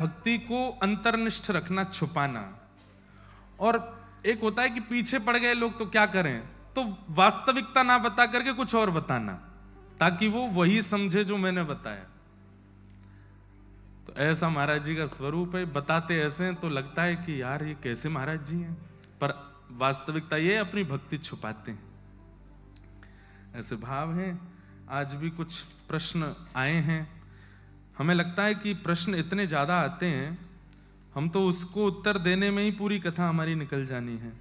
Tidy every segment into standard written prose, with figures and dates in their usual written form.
भक्ति को अंतर्निष्ठ रखना, छुपाना, और एक होता है कि पीछे पड़ गए लोग तो क्या करें, तो वास्तविकता ना बता करके कुछ और बताना ताकि वो वही समझे जो मैंने बताया। तो ऐसा महाराज जी का स्वरूप है। बताते ऐसे हैं तो लगता है कि यार ये कैसे महाराज जी हैं, पर वास्तविकता ये अपनी भक्ति छुपाते हैं। ऐसे भाव हैं। आज भी कुछ प्रश्न आए हैं। हमें लगता है कि प्रश्न इतने ज्यादा आते हैं, हम तो उसको उत्तर देने में ही पूरी कथा हमारी निकल जानी है।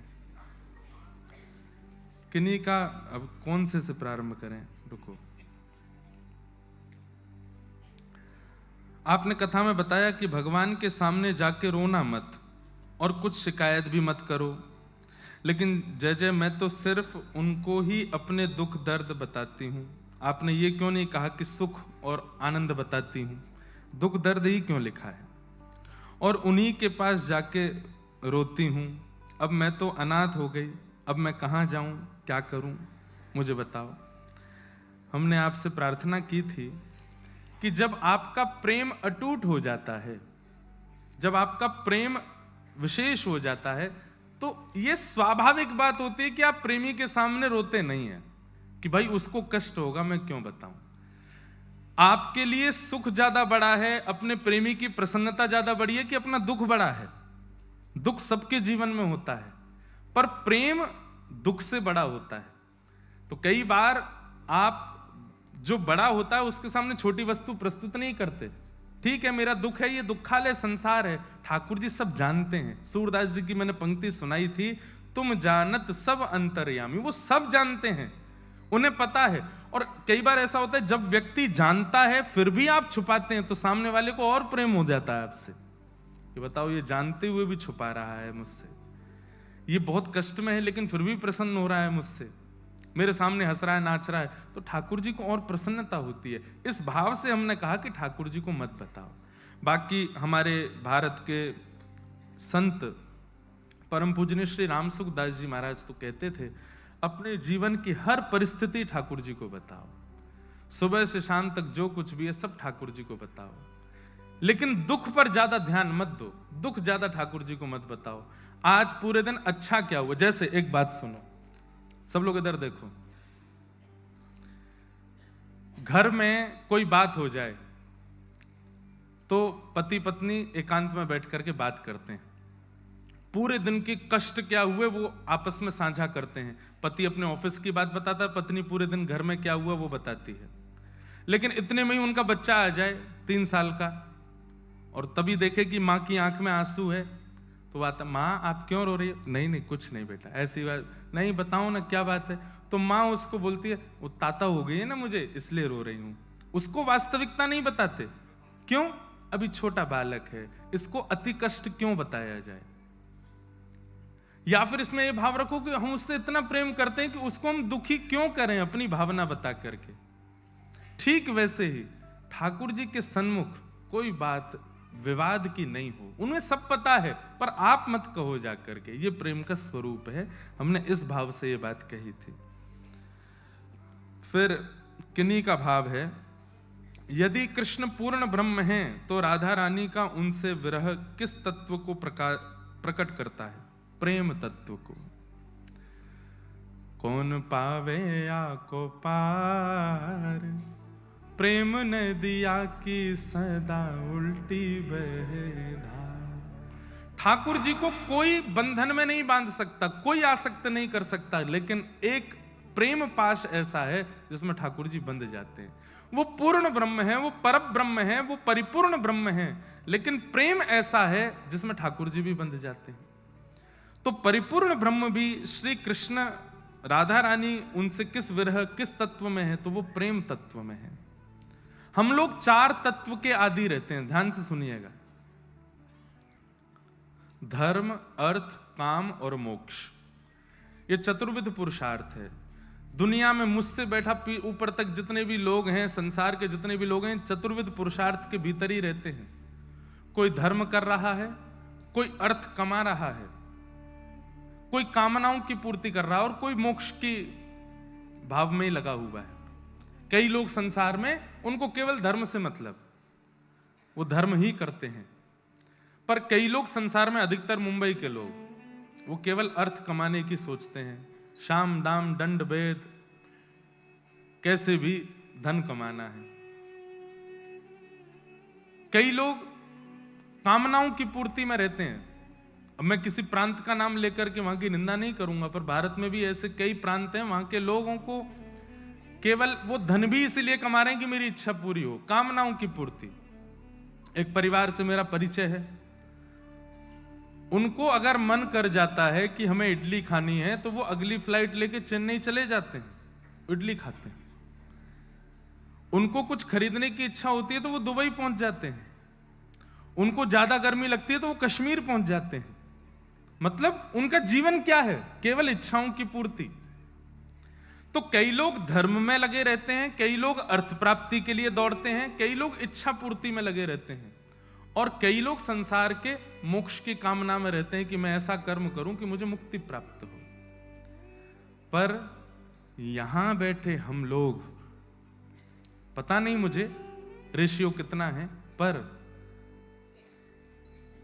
किन्हीं का अब कौन से प्रारंभ करें? रुको। आपने कथा में बताया कि भगवान के सामने जाके रोना मत और कुछ शिकायत भी मत करो, लेकिन जय जय मैं तो सिर्फ उनको ही अपने दुख दर्द बताती हूं। आपने ये क्यों नहीं कहा कि सुख और आनंद बताती हूं? दुख दर्द ही क्यों लिखा है? और उन्हीं के पास जाके रोती हूं। अब मैं तो अनाथ हो गई, अब मैं कहां जाऊं, क्या करूं, मुझे बताओ। हमने आपसे प्रार्थना की थी कि जब आपका प्रेम अटूट हो जाता है, जब आपका प्रेम विशेष हो जाता है, तो यह स्वाभाविक बात होती है कि आप प्रेमी के सामने रोते नहीं हैं कि भाई उसको कष्ट होगा, मैं क्यों बताऊं। आपके लिए सुख ज्यादा बड़ा है, अपने प्रेमी की प्रसन्नता ज्यादा बड़ी है कि अपना दुख बड़ा है? दुख सबके जीवन में होता है, पर प्रेम दुख से बड़ा होता है। तो कई बार आप जो बड़ा होता है उसके सामने छोटी वस्तु प्रस्तुत नहीं करते। ठीक है, मेरा दुख है, ये दुखालय संसार है, ठाकुर जी सब जानते हैं। सूरदास जी की मैंने पंक्ति सुनाई थी, तुम जानत सब अंतर्यामी। वो सब जानते हैं, उन्हें पता है। और कई बार ऐसा होता है जब व्यक्ति जानता है फिर भी आप छुपाते हैं, तो सामने वाले को और प्रेम हो जाता है आपसे कि बताओ ये जानते हुए भी छुपा रहा है मुझसे, ये बहुत कष्ट में है लेकिन फिर भी प्रसन्न हो रहा है मुझसे, मेरे सामने हंस रहा है, नाच रहा है, तो ठाकुर जी को और प्रसन्नता होती है। इस भाव से हमने कहा कि ठाकुर जी को मत बताओ। बाकी हमारे भारत के संत परम पूजनीय श्री रामसुख दास जी महाराज तो कहते थे, अपने जीवन की हर परिस्थिति ठाकुर जी को बताओ, सुबह से शाम तक जो कुछ भी है सब ठाकुर जी को बताओ, लेकिन दुख पर ज्यादा ध्यान मत दो, दुख ज्यादा ठाकुर जी को मत बताओ। आज पूरे दिन अच्छा क्या हुआ, जैसे एक बात सुनो, सब लोग इधर देखो, घर में कोई बात हो जाए तो पति पत्नी एकांत में बैठ करके बात करते हैं, पूरे दिन के कष्ट क्या हुए वो आपस में साझा करते हैं। पति अपने ऑफिस की बात बताता है, पत्नी पूरे दिन घर में क्या हुआ वो बताती है। लेकिन इतने में ही उनका बच्चा आ जाए 3 साल का, और तभी देखे कि माँ की आंख में आंसू है, तो आता, माँ आप क्यों रो रही है? नहीं नहीं कुछ नहीं बेटा, ऐसी बात नहीं, बताओ ना क्या बात है। तो माँ उसको बोलती है, वो ताता हो गई है ना मुझे, इसलिए रो रही हूं। उसको वास्तविकता नहीं बताते, क्यों? अभी छोटा बालक है, इसको अति कष्ट क्यों बताया जाए। या फिर इसमें यह भाव रखो कि हम उससे इतना प्रेम करते हैं कि उसको हम दुखी क्यों करें अपनी भावना बता करके। ठीक वैसे ही ठाकुर जी के सन्मुख कोई बात विवाद की नहीं हो, उन्हें सब पता है, पर आप मत कहो जाकर के, ये प्रेम का स्वरूप है। हमने इस भाव से ये बात कही थी। फिर किन्हीं का भाव है, यदि कृष्ण पूर्ण ब्रह्म हैं तो राधा रानी का उनसे विरह किस तत्व को प्रकट करता है? प्रेम तत्व को। कौन पावे आको पार, प्रेम नदिया की सदा उल्टी बहे धार। ठाकुर जी को कोई बंधन में नहीं बांध सकता, कोई आसक्त नहीं कर सकता, लेकिन एक प्रेम पाश ऐसा है जिसमें ठाकुर जी बंध जाते हैं। वो पूर्ण ब्रह्म है, वो पर ब्रह्म है, वो परिपूर्ण ब्रह्म है, लेकिन प्रेम ऐसा है जिसमें ठाकुर जी भी बंध जाते हैं। तो परिपूर्ण ब्रह्म भी श्री कृष्ण राधा रानी उनसे किस विरह किस तत्व में है? तो वो प्रेम तत्व में है। हम लोग 4 तत्व के आदि रहते हैं, ध्यान से सुनिएगा, धर्म, अर्थ, काम और मोक्ष। ये चतुर्विध पुरुषार्थ है। दुनिया में मुझसे बैठा ऊपर तक जितने भी लोग हैं, संसार के जितने भी लोग हैं, चतुर्विध पुरुषार्थ के भीतर ही रहते हैं। कोई धर्म कर रहा है, कोई अर्थ कमा रहा है, कोई कामनाओं की पूर्ति कर रहा है, और कोई मोक्ष की भाव में ही लगा हुआ है। कई लोग संसार में, उनको केवल धर्म से मतलब, वो धर्म ही करते हैं, पर कई लोग संसार में, अधिकतर मुंबई के लोग, वो केवल अर्थ कमाने की सोचते हैं। शाम दाम दंड भेद, कैसे भी धन कमाना है। कई लोग कामनाओं की पूर्ति में रहते हैं। अब मैं किसी प्रांत का नाम लेकर के वहां की निंदा नहीं करूंगा, पर भारत में भी ऐसे कई प्रांत हैं, वहां के लोगों को केवल वो धन भी इसलिए कमा रहे हैं कि मेरी इच्छा पूरी हो, कामनाओं की पूर्ति। एक परिवार से मेरा परिचय है, उनको अगर मन कर जाता है कि हमें इडली खानी है तो वो अगली फ्लाइट लेके चेन्नई चले जाते हैं, इडली खाते हैं। उनको कुछ खरीदने की इच्छा होती है तो वो दुबई पहुंच जाते हैं। उनको ज्यादा गर्मी लगती है तो वो कश्मीर पहुंच जाते हैं। मतलब उनका जीवन क्या है? केवल इच्छाओं की पूर्ति। तो कई लोग धर्म में लगे रहते हैं, कई लोग अर्थ प्राप्ति के लिए दौड़ते हैं, कई लोग इच्छा पूर्ति में लगे रहते हैं, और कई लोग संसार के मोक्ष की कामना में रहते हैं कि मैं ऐसा कर्म करूं कि मुझे मुक्ति प्राप्त हो। पर यहां बैठे हम लोग, पता नहीं मुझे रेशियो कितना है, पर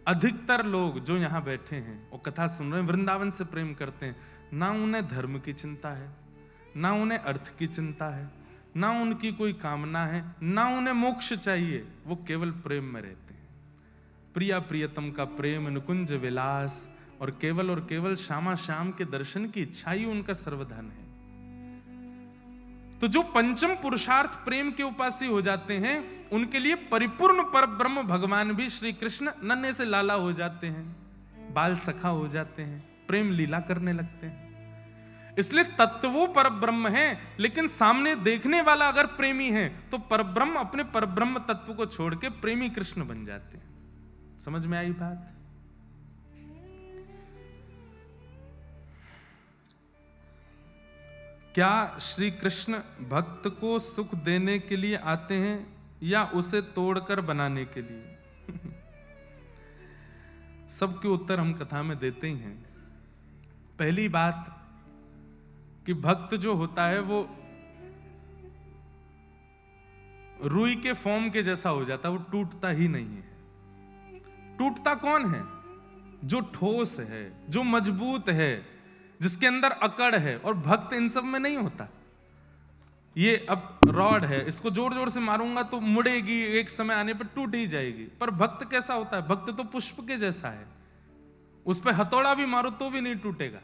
अधिकतर लोग जो यहां बैठे हैं और कथा सुन रहे हैं, वृंदावन से प्रेम करते हैं। ना उन्हें धर्म की चिंता है, ना उन्हें अर्थ की चिंता है, ना उनकी कोई कामना है, ना उन्हें मोक्ष चाहिए। वो केवल प्रेम में रहते हैं। प्रिया प्रियतम का प्रेम नुकुंज विलास, और केवल श्यामा श्याम के दर्शन की इच्छा ही उनका सर्वधन है। तो जो पंचम पुरुषार्थ प्रेम के उपासी हो जाते हैं, उनके लिए परिपूर्ण परब्रह्म भगवान भी श्री कृष्ण नन्हे से लाला हो जाते हैं, बाल सखा हो जाते हैं, प्रेम लीला करने लगते हैं। इसलिए तत्व वो परब्रह्म है, लेकिन सामने देखने वाला अगर प्रेमी है तो परब्रह्म अपने परब्रह्म तत्व को छोड़ के प्रेमी कृष्ण बन जाते हैं। समझ में आई बात? क्या श्री कृष्ण भक्त को सुख देने के लिए आते हैं या उसे तोड़कर बनाने के लिए? सबके उत्तर हम कथा में देते ही हैं। पहली बात कि भक्त जो होता है वो रुई के फॉर्म के जैसा हो जाता है, वो टूटता ही नहीं है। टूटता कौन है? जो ठोस है, जो मजबूत है, जिसके अंदर अकड़ है। और भक्त इन सब में नहीं होता। ये अब रॉड है, इसको जोर जोर से मारूंगा तो मुड़ेगी, एक समय आने पर टूट ही जाएगी। पर भक्त कैसा होता है? भक्त तो पुष्प के जैसा है, उस पर हथौड़ा भी मारो तो भी नहीं टूटेगा।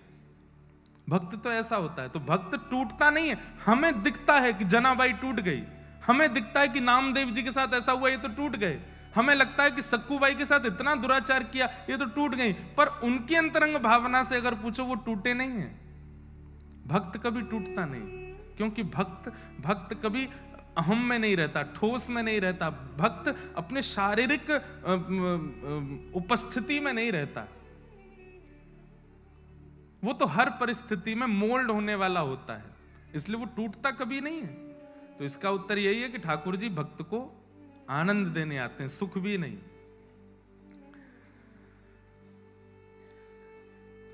भक्त तो ऐसा होता है। तो भक्त टूटता नहीं है। हमें दिखता है कि जनाबाई टूट गई, हमें दिखता है कि नामदेव जी के साथ ऐसा हुआ, ये तो टूट गए। हमें लगता है कि सक्कूबाई के साथ इतना दुराचार किया, ये तो टूट गई। पर उनकी अंतरंग भावना से अगर पूछो, वो टूटे नहीं है। भक्त कभी टूटता नहीं, क्योंकि भक्त कभी अहम में नहीं रहता, ठोस में नहीं रहता। भक्त अपने शारीरिक उपस्थिति में नहीं रहता। वो तो हर परिस्थिति में मोल्ड होने वाला होता है, इसलिए वो टूटता कभी नहीं है। तो इसका उत्तर यही है कि ठाकुर जी भक्त को आनंद देने आते हैं, सुख भी नहीं।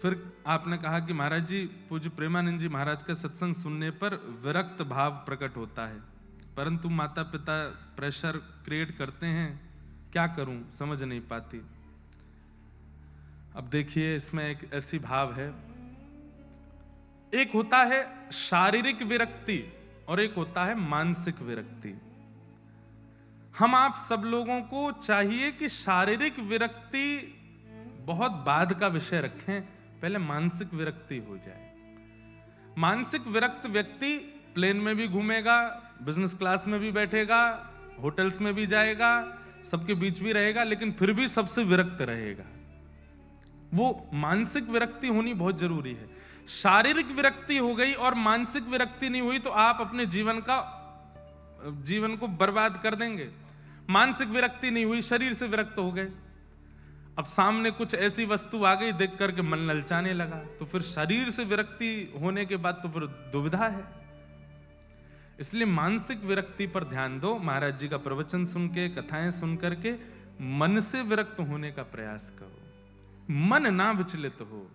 फिर आपने कहा कि महाराज जी, पूज्य प्रेमानंद जी महाराज का सत्संग सुनने पर विरक्त भाव प्रकट होता है, परंतु माता पिता प्रेशर क्रिएट करते हैं, क्या करूं समझ नहीं पाती। अब देखिए, इसमें एक ऐसी भाव है, एक होता है शारीरिक विरक्ति और एक होता है मानसिक विरक्ति। हम आप सब लोगों को चाहिए कि शारीरिक विरक्ति बहुत बाद का विषय रखें, पहले मानसिक विरक्ति हो जाए। मानसिक विरक्त व्यक्ति प्लेन में भी घूमेगा, बिजनेस क्लास में भी बैठेगा, होटल्स में भी जाएगा, सबके बीच भी रहेगा, लेकिन फिर भी सबसे विरक्त रहेगा। वो मानसिक विरक्ति होनी बहुत जरूरी है। शारीरिक विरक्ति हो गई और मानसिक विरक्ति नहीं हुई तो आप अपने जीवन को बर्बाद कर देंगे। मानसिक विरक्ति नहीं हुई, शरीर से विरक्त हो गए। अब सामने कुछ ऐसी वस्तु आ गई, देख करके मन ललचाने लगा, तो फिर शरीर से विरक्ति होने के बाद तो फिर दुविधा है। इसलिए मानसिक विरक्ति पर ध्यान दो। महाराज जी का प्रवचन सुन के, कथाएं सुन करके मन से विरक्त होने का प्रयास करो, मन ना विचलित हो।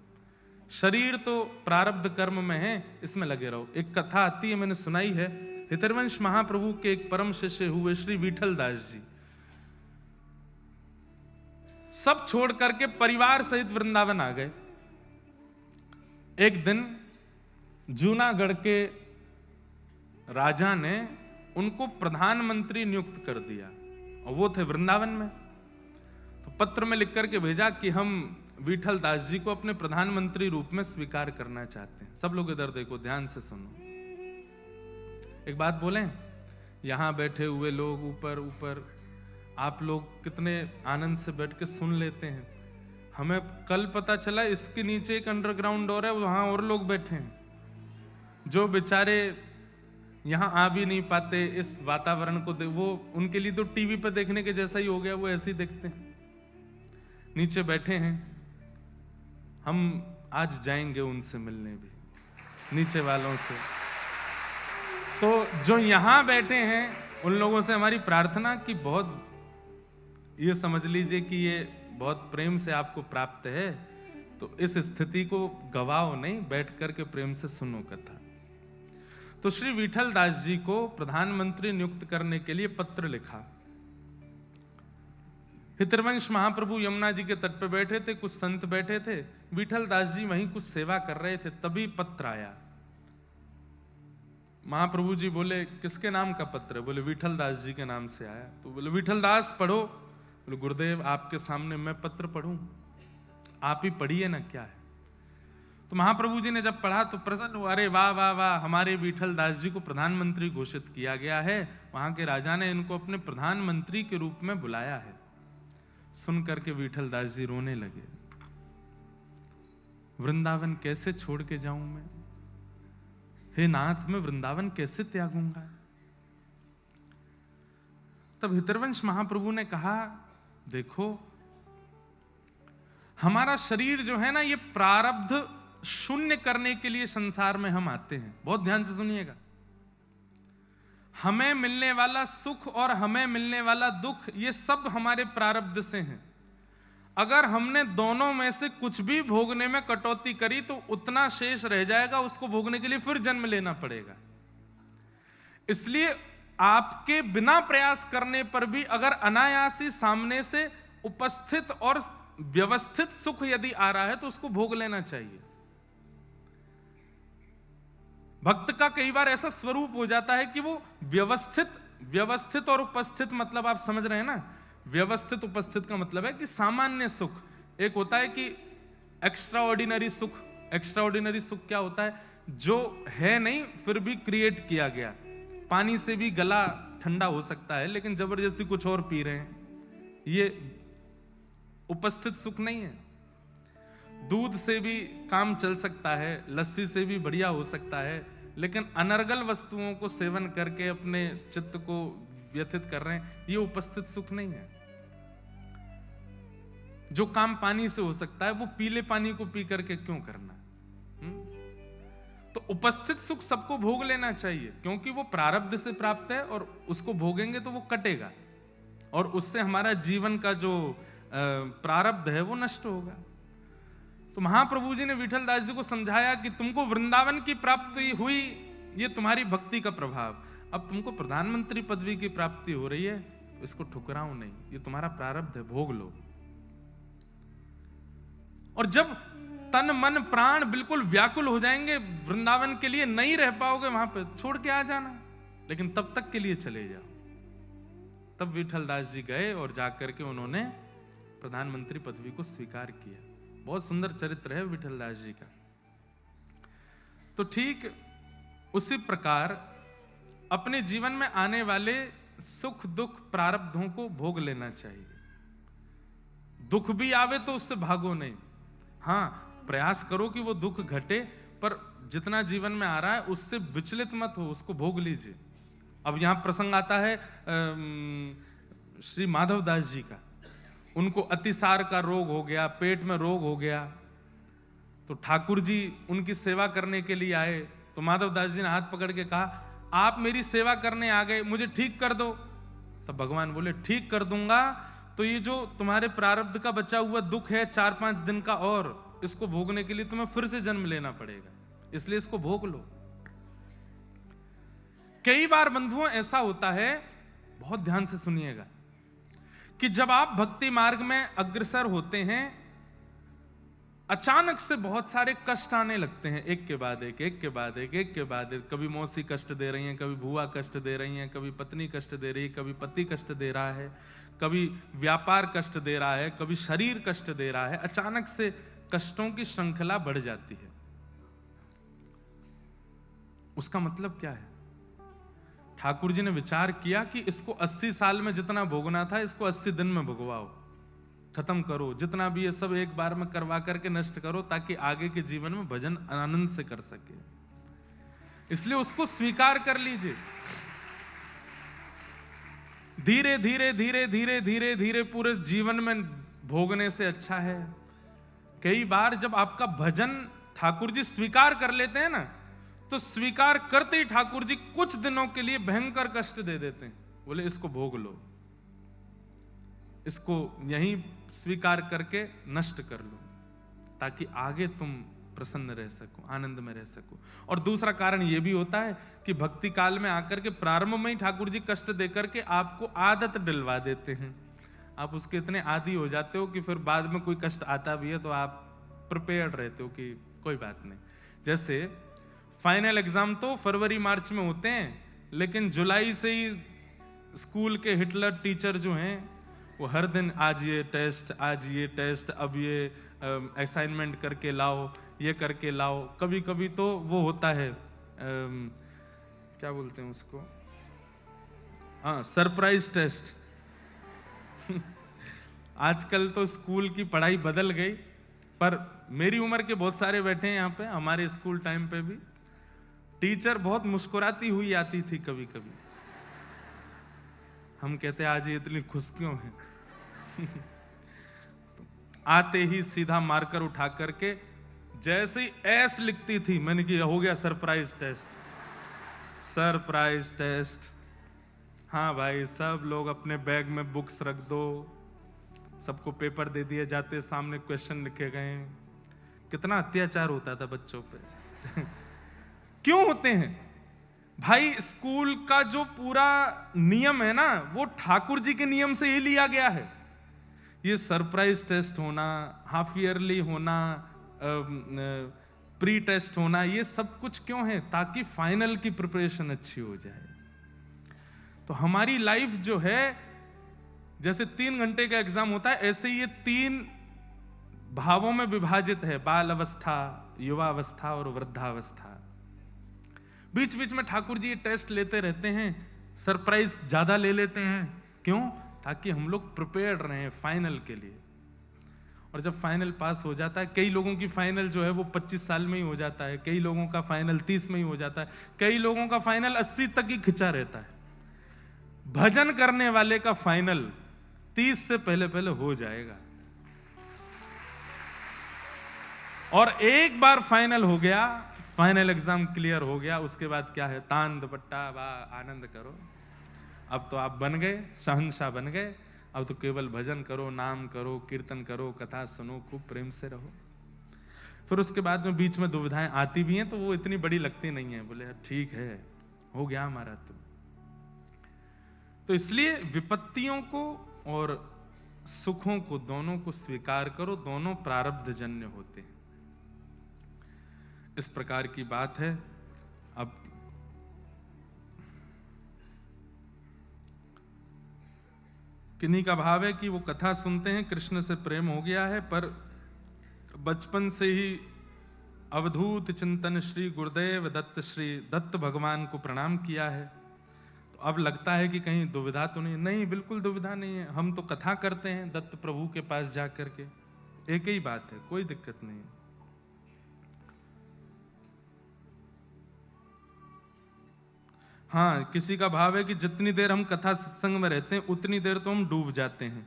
शरीर तो प्रारब्ध कर्म में है, इसमें लगे रहो। एक कथा आती है, मैंने सुनाई है, हितरवंश महाप्रभु के एक परम शिष्य हुए श्री विठल दास जी। सब छोड़ करके परिवार सहित वृंदावन आ गए। एक दिन जूनागढ़ के राजा ने उनको प्रधानमंत्री नियुक्त कर दिया और वो थे वृंदावन में। तो पत्र में लिख करके भेजा कि हम विठल दास जी को अपने प्रधानमंत्री रूप में स्वीकार करना चाहते हैं। सब लोग इधर देखो, ध्यान से सुनो। एक बात बोलें, यहां बैठे हुए लोग ऊपर ऊपर आप लोग कितने आनंद से बैठ के सुन लेते हैं। हमें कल पता चला इसके नीचे एक अंडरग्राउंड डोर है, वहां और लोग बैठे हैं जो बेचारे यहां आ भी नहीं पाते। इस वातावरण को वो उनके लिए तो टीवी पर देखने के जैसा ही हो गया, वो ऐसे ही देखते हैं। नीचे बैठे हैं, हम आज जाएंगे उनसे मिलने भी, नीचे वालों से। तो जो यहां बैठे हैं उन लोगों से हमारी प्रार्थना कि बहुत, ये समझ लीजिए कि ये बहुत प्रेम से आपको प्राप्त है, तो इस स्थिति को गवाओ नहीं, बैठ करके प्रेम से सुनो कथा। तो श्री विठल दास जी को प्रधानमंत्री नियुक्त करने के लिए पत्र लिखा। हितवंश महाप्रभु यमुना जी के तट पर बैठे थे, कुछ संत बैठे थे, विठल दास जी वहीं कुछ सेवा कर रहे थे, तभी पत्र आया। महाप्रभु जी बोले किसके नाम का पत्र है? बोले विठल दास जी के नाम से आया। तो बोले विठल दास पढ़ो। बोले गुरुदेव आपके सामने मैं पत्र पढ़ूं, आप ही पढ़िए ना, क्या है। तो महाप्रभु जी ने जब पढ़ा तो प्रसन्न हुआ, अरे वाह वाह वाह, हमारे विठल दास जी को प्रधानमंत्री घोषित किया गया है, वहां के राजा ने इनको अपने प्रधानमंत्री के रूप में बुलाया है। सुन करके विठल दास जी रोने लगे, वृंदावन कैसे छोड़ के जाऊं मैं, हे नाथ मैं वृंदावन कैसे त्यागूंगा। तब हितवंश महाप्रभु ने कहा, देखो हमारा शरीर जो है ना, ये प्रारब्ध शून्य करने के लिए संसार में हम आते हैं। बहुत ध्यान से सुनिएगा, हमें मिलने वाला सुख और हमें मिलने वाला दुख, ये सब हमारे प्रारब्ध से हैं। अगर हमने दोनों में से कुछ भी भोगने में कटौती करी तो उतना शेष रह जाएगा, उसको भोगने के लिए फिर जन्म लेना पड़ेगा। इसलिए आपके बिना प्रयास करने पर भी अगर अनायासी सामने से उपस्थित और व्यवस्थित सुख यदि आ रहा है तो उसको भोग लेना चाहिए। भक्त का कई बार ऐसा स्वरूप हो जाता है कि वो व्यवस्थित और उपस्थित, मतलब आप समझ रहे हैं ना, व्यवस्थित उपस्थित का मतलब है कि सामान्य सुख एक होता है कि एक्स्ट्रा ऑर्डिनरी सुख। एक्स्ट्रा सुख क्या होता है? जो है नहीं फिर भी क्रिएट किया गया। पानी से भी गला ठंडा हो सकता है लेकिन जबरदस्ती कुछ और पी रहे हैं, ये उपस्थित सुख नहीं है। दूध से भी काम चल सकता है, लस्सी से भी बढ़िया हो सकता है, लेकिन अनर्गल वस्तुओं को सेवन करके अपने चित्त को व्यथित कर रहे हैं, ये उपस्थित सुख नहीं है। जो काम पानी से हो सकता है वो पीले पानी को पी करके क्यों करना? तो उपस्थित सुख सबको भोग लेना चाहिए, क्योंकि वो प्रारब्ध से प्राप्त है और उसको भोगेंगे तो वो कटेगा और उससे हमारा जीवन का जो प्रारब्ध है वो नष्ट होगा। तो महाप्रभु जी ने विठल दास जी को समझाया कि तुमको वृंदावन की प्राप्ति हुई, ये तुम्हारी भक्ति का प्रभाव। अब तुमको प्रधानमंत्री पदवी की प्राप्ति हो रही है तो इसको ठुकराओ नहीं, ये तुम्हारा प्रारब्ध है, भोग लो। और जब तन मन प्राण बिल्कुल व्याकुल हो जाएंगे, वृंदावन के लिए नहीं रह पाओगे, वहां पे छोड़ के आ जाना, लेकिन तब तक के लिए चले जाओ। तब विठल दास जी गए और जाकर के उन्होंने प्रधानमंत्री पदवी को स्वीकार किया। बहुत सुंदर चरित्र है विठल दास जी का। तो ठीक उसी प्रकार अपने जीवन में आने वाले सुख दुख प्रारब्धों को भोग लेना चाहिए। दुख भी आवे तो उससे भागो नहीं, हाँ प्रयास करो कि वो दुख घटे, पर जितना जीवन में आ रहा है उससे विचलित मत हो, उसको भोग लीजिए। अब यहां प्रसंग आता है श्री माधव दास जी का। उनको अतिसार का रोग हो गया, पेट में रोग हो गया, तो ठाकुर जी उनकी सेवा करने के लिए आए। तो माधव दास जी ने हाथ पकड़ के कहा, आप मेरी सेवा करने आ गए, मुझे ठीक कर दो। तब भगवान बोले, ठीक कर दूंगा, तो ये जो तुम्हारे प्रारब्ध का बचा हुआ दुख है 4-5 दिन का, और इसको भोगने के लिए तुम्हें फिर से जन्म लेना पड़ेगा, इसलिए इसको भोग लो। कई बार बंधुओं ऐसा होता है, बहुत ध्यान से सुनिएगा, कि जब आप भक्ति मार्ग में अग्रसर होते हैं, अचानक से बहुत सारे कष्ट आने लगते हैं, एक के बाद एक, एक के बाद एक, एक के बाद एक। कभी मौसी कष्ट दे रही हैं, कभी बुआ कष्ट दे रही हैं, कभी पत्नी कष्ट दे रही है, कभी पति कष्ट दे रहा है, कभी व्यापार कष्ट दे रहा है, कभी शरीर कष्ट दे रहा है। अचानक से कष्टों की श्रृंखला बढ़ जाती है। उसका मतलब क्या है? ठाकुर जी ने विचार किया कि इसको 80 साल में जितना भोगना था, इसको 80 दिन में भोगवाओ, खत्म करो, जितना भी ये सब एक बार में करवा करके नष्ट करो, ताकि आगे के जीवन में भजन आनंद से कर सके। इसलिए उसको स्वीकार कर लीजिए। धीरे धीरे धीरे धीरे धीरे धीरे पूरे जीवन में भोगने से अच्छा है। कई बार जब आपका भजन ठाकुर जी स्वीकार कर लेते हैं ना, तो स्वीकार करते ही ठाकुर जी कुछ दिनों के लिए भयंकर कष्ट दे देते हैं। बोले इसको भोग लो, इसको यहीं स्वीकार करके नष्ट कर लो, ताकि आगे तुम प्रसन्न रह सको, आनंद में रह सको। और दूसरा कारण यह भी होता है कि भक्ति काल में आकर के प्रारंभ में ही ठाकुर जी कष्ट देकर के आपको आदत दिलवा देते हैं। आप उसके इतने आदी हो जाते हो कि फिर बाद में कोई कष्ट आता भी है तो आप प्रिपेयर्ड रहते हो कि कोई बात नहीं। जैसे फाइनल एग्जाम तो फरवरी मार्च में होते हैं, लेकिन जुलाई से ही स्कूल के हिटलर टीचर जो हैं वो हर दिन आज ये टेस्ट, आज ये टेस्ट, अब ये असाइनमेंट करके लाओ, ये करके लाओ। कभी कभी तो वो होता है क्या बोलते हैं उसको, हाँ, सरप्राइज टेस्ट। आजकल तो स्कूल की पढ़ाई बदल गई, पर मेरी उम्र के बहुत सारे बैठे हैं यहाँ पे। हमारे स्कूल टाइम पे भी टीचर बहुत मुस्कुराती हुई आती थी कभी कभी। हम कहते आज ये इतनी खुश क्यों है? आते ही सीधा मार्कर उठा करके जैसे ही एस लिखती थी, मैंने कहा हो गया सरप्राइज टेस्ट, सरप्राइज टेस्ट। हाँ भाई, सब लोग अपने बैग में बुक्स रख दो, सबको पेपर दे दिए जाते, सामने क्वेश्चन लिखे गए। कितना अत्याचार होता था बच्चों पे। क्यों होते हैं भाई? स्कूल का जो पूरा नियम है ना, वो ठाकुर जी के नियम से ही लिया गया है। ये सरप्राइज टेस्ट होना, हाफ ईयरली होना, प्री टेस्ट होना, ये सब कुछ क्यों है? ताकि फाइनल की प्रिपरेशन अच्छी हो जाए। तो हमारी लाइफ जो है, जैसे 3 घंटे का एग्जाम होता है, ऐसे ही ये 3 भावों में विभाजित है, बाल अवस्था, युवावस्था और वृद्धावस्था। बीच बीच में ठाकुर जी ये टेस्ट लेते रहते हैं, सरप्राइज ज्यादा ले लेते हैं। क्यों? ताकि हम लोग प्रिपेयर्ड रहें फाइनल के लिए। और जब फाइनल पास हो जाता है, कई लोगों की फाइनल जो है वो 25 साल में ही हो जाता है, कई लोगों का फाइनल 30 में ही हो जाता है, कई लोगों का फाइनल 80 तक ही खिंचा रहता है। भजन करने वाले का फाइनल 30 से पहले पहले हो जाएगा। और एक बार फाइनल हो गया, फाइनल एग्जाम क्लियर हो गया, उसके बाद क्या है? तान दुपट्टा, वाह आनंद करो। अब तो आप बन गए, शहंशाह बन गए। अब तो केवल भजन करो, नाम करो, कीर्तन करो, कथा सुनो, खूब प्रेम से रहो। फिर उसके बाद में बीच में दुविधाएं आती भी हैं, तो वो इतनी बड़ी लगती नहीं है। बोले ठीक है, हो गया हमारा। तो इसलिए विपत्तियों को और सुखों को, दोनों को स्वीकार करो, दोनों प्रारब्ध जन्य होते हैं। इस प्रकार की बात है। अब किन्हीं का भाव है कि वो कथा सुनते हैं, कृष्ण से प्रेम हो गया है, पर बचपन से ही अवधूत चिंतन श्री गुरुदेव दत्त, श्री दत्त भगवान को प्रणाम किया है। तो अब लगता है कि कहीं दुविधा तो नहीं? नहीं, बिल्कुल दुविधा नहीं है। हम तो कथा करते हैं दत्त प्रभु के पास जाकर के, एक ही बात है, कोई दिक्कत नहीं है। हाँ, किसी का भाव है कि जितनी देर हम कथा सत्संग में रहते हैं उतनी देर तो हम डूब जाते हैं,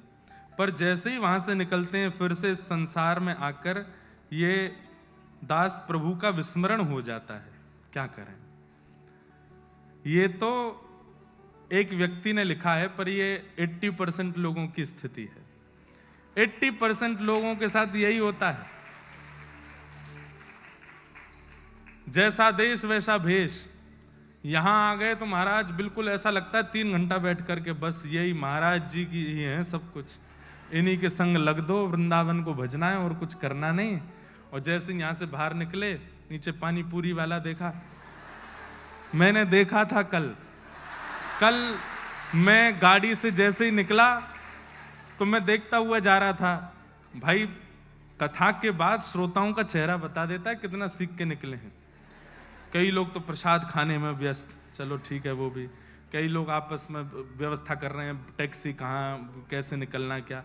पर जैसे ही वहां से निकलते हैं फिर से संसार में आकर ये दास प्रभु का विस्मरण हो जाता है। क्या करें? ये तो एक व्यक्ति ने लिखा है, पर ये 80% लोगों की स्थिति है। 80% लोगों के साथ यही होता है। जैसा देश वैसा भेष, यहां आ गए तो महाराज बिल्कुल ऐसा लगता है 3 घंटा बैठ करके बस यही महाराज जी की ही है सब कुछ, इन्हीं के संग लग दो, वृंदावन को भजना है और कुछ करना नहीं। और जैसे यहां से बाहर निकले, नीचे पानी पूरी वाला देखा, मैंने देखा था कल मैं गाड़ी से जैसे ही निकला तो मैं देखता हुआ जा रहा था। भाई कथा के बाद श्रोताओं का चेहरा बता देता है कितना सीख के निकले हैं। कई लोग तो प्रसाद खाने में व्यस्त, चलो ठीक है वो भी, कई लोग आपस में व्यवस्था कर रहे हैं टैक्सी कहाँ कैसे निकलना क्या।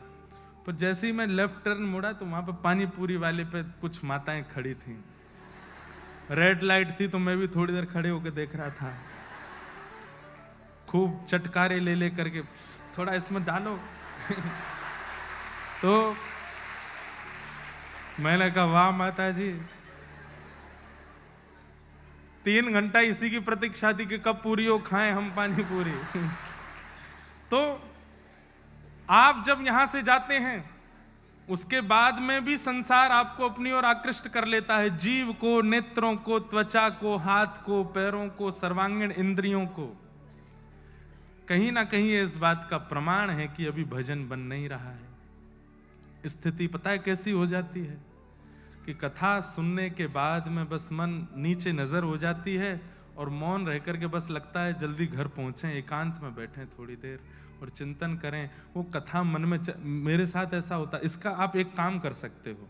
पर जैसे ही मैं लेफ्ट टर्न मुड़ा तो वहां पर पानी पूरी वाले पे कुछ माताएं खड़ी थी, रेड लाइट थी तो मैं भी थोड़ी देर खड़े होकर देख रहा था, खूब चटकारे ले करके थोड़ा इसमें डालो तो मैंने कहा वाह माता जी, 3 घंटा इसी की प्रतीक्षा थी कि कब पूरी हो, खाएं हम पानी पूरी तो आप जब यहां से जाते हैं उसके बाद में भी संसार आपको अपनी ओर आकृष्ट कर लेता है, जीव को, नेत्रों को, त्वचा को, हाथ को, पैरों को, सर्वांगीण इंद्रियों को। कहीं ना कहीं इस बात का प्रमाण है कि अभी भजन बन नहीं रहा है। स्थिति पता है कैसी हो जाती है कि कथा सुनने के बाद में बस मन नीचे नजर हो जाती है और मौन रह करके बस लगता है जल्दी घर पहुंचें, एकांत में बैठें थोड़ी देर और चिंतन करें। वो कथा मन में मेरे साथ ऐसा होता है। इसका आप एक काम कर सकते हो,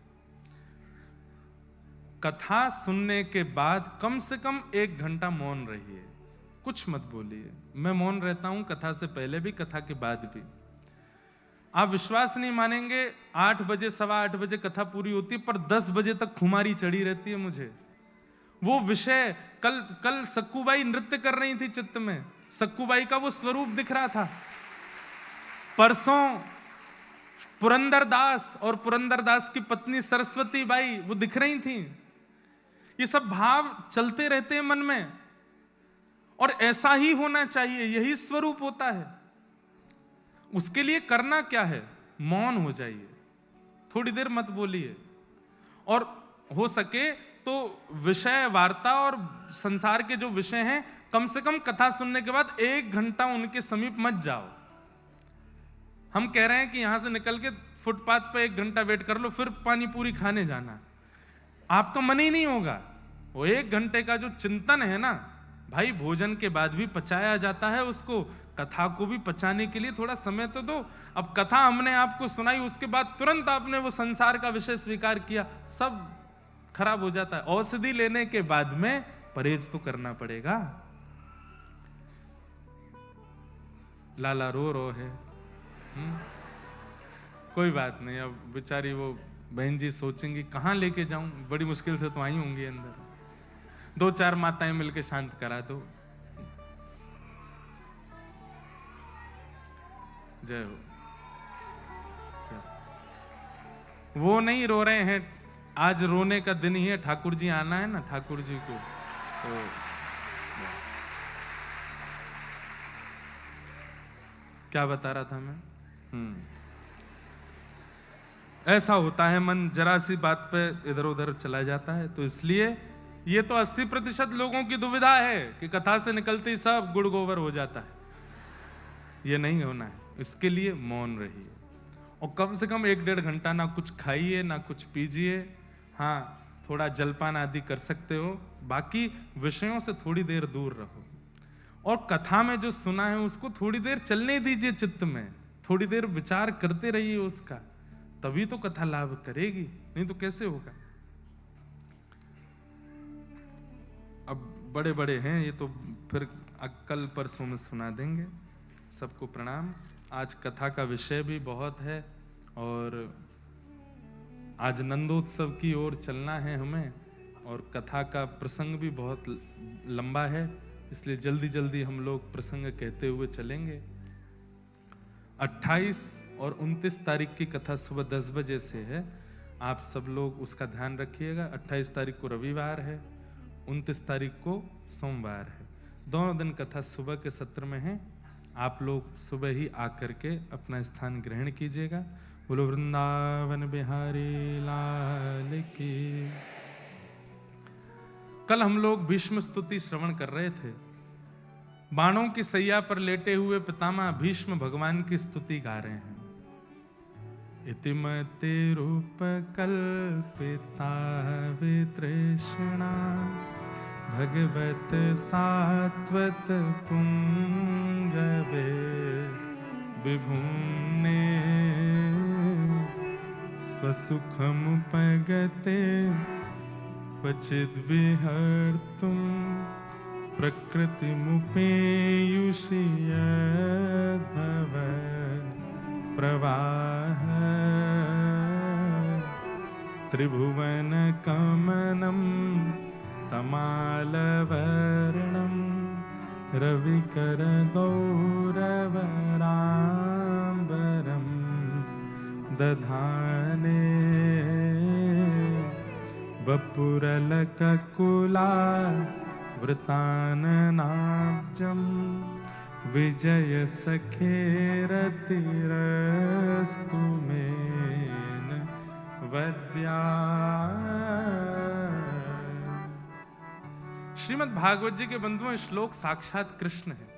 कथा सुनने के बाद कम से कम 1 घंटा मौन रहिए, कुछ मत बोलिए। मैं मौन रहता हूं कथा से पहले भी, कथा के बाद भी। आप विश्वास नहीं मानेंगे, 8 बजे 8:15 बजे कथा पूरी होती है पर 10 बजे तक खुमारी चढ़ी रहती है मुझे। वो विषय कल सक्कूबाई नृत्य कर रही थी चित्त में, सक्कूबाई का वो स्वरूप दिख रहा था। परसों पुरंदरदास और पुरंदरदास की पत्नी सरस्वती बाई वो दिख रही थी। ये सब भाव चलते रहते हैं मन में और ऐसा ही होना चाहिए, यही स्वरूप होता है। उसके लिए करना क्या है, मौन हो जाइए, थोड़ी देर मत बोलिए और हो सके तो विषय वार्ता और संसार के जो विषय हैं कम से कम कथा सुनने के बाद 1 घंटा उनके समीप मत जाओ। हम कह रहे हैं कि यहां से निकल के फुटपाथ पे 1 घंटा वेट कर लो फिर पानी पूरी खाने जाना, आपका मन ही नहीं होगा। वो 1 घंटे का जो चिंतन है ना भाई, भोजन के बाद भी पचाया जाता है उसको, कथा को भी पचाने के लिए थोड़ा समय तो दो। अब कथा हमने आपको सुनाई, उसके बाद तुरंत आपने वो संसार का विषय स्वीकार किया, सब खराब हो जाता है। औषधि लेने के बाद में परहेज तो करना पड़ेगा। लाला रो है, कोई बात नहीं। अब बेचारी वो बहन जी सोचेंगी कहां लेके जाऊं, बड़ी मुश्किल से तो आई होंगी अंदर, 2-4 माताएं मिलके शांत करा दो। जय हो। वो नहीं रो रहे हैं, आज रोने का दिन ही है, ठाकुर जी आना है ना, ठाकुर जी को तो क्या बता रहा था मैं। ऐसा होता है, मन जरा सी बात पे इधर उधर चला जाता है। तो इसलिए ये तो 80% लोगों की दुविधा है कि कथा से निकलते ही सब गुड़ गोबर हो जाता है। ये नहीं होना है, इसके लिए मौन रहिए और कम से कम 1-1.5 घंटा ना कुछ खाइए ना कुछ पीजिए। हाँ, थोड़ा जलपान आदि कर सकते हो, बाकी विषयों से थोड़ी देर दूर रहो और कथा में जो सुना है उसको थोड़ी देर चलने दीजिए चित्त में, थोड़ी देर विचार करते रहिए उसका, तभी तो कथा लाभ करेगी, नहीं तो कैसे होगा। अब बड़े बड़े हैं ये तो फिर कल परसों में सुना देंगे। सबको प्रणाम। आज कथा का विषय भी बहुत है और आज नंदोत्सव की ओर चलना है हमें और कथा का प्रसंग भी बहुत लंबा है, इसलिए जल्दी जल्दी हम लोग प्रसंग कहते हुए चलेंगे। 28 और 29 तारीख की कथा सुबह 10 बजे से है, आप सब लोग उसका ध्यान रखिएगा। 28 तारीख को रविवार है, 29 तारीख को सोमवार है, दोनों दिन कथा सुबह के सत्र में है। आप लोग सुबह ही आकर के अपना स्थान ग्रहण कीजिएगा। बोलो वृंदावन बिहारी लाल की। कल हम लोग भीष्म स्तुति श्रवण कर रहे थे बाणों की सैया पर लेटे हुए पितामह भीष्म भगवान की स्तुति गा रहे हैं। इतिमते रूप कल्पिता वितृष्णा भगवत सात्वत पुंगवे विभुम्ने स्वसुखमुपगते क्वचिद् विहर्तुं प्रकृतिमुपेयुषि यद्भव प्रवाह त्रिभुवनकमनं तमालवर्णं रविकरगौरवराम्बरं दधाने वपुरलककुला वृताननाब्जं विजय सखेरतिरस्तु मेन वद्या। श्रीमद् भागवत जी के बंधुओं, श्लोक साक्षात कृष्ण है।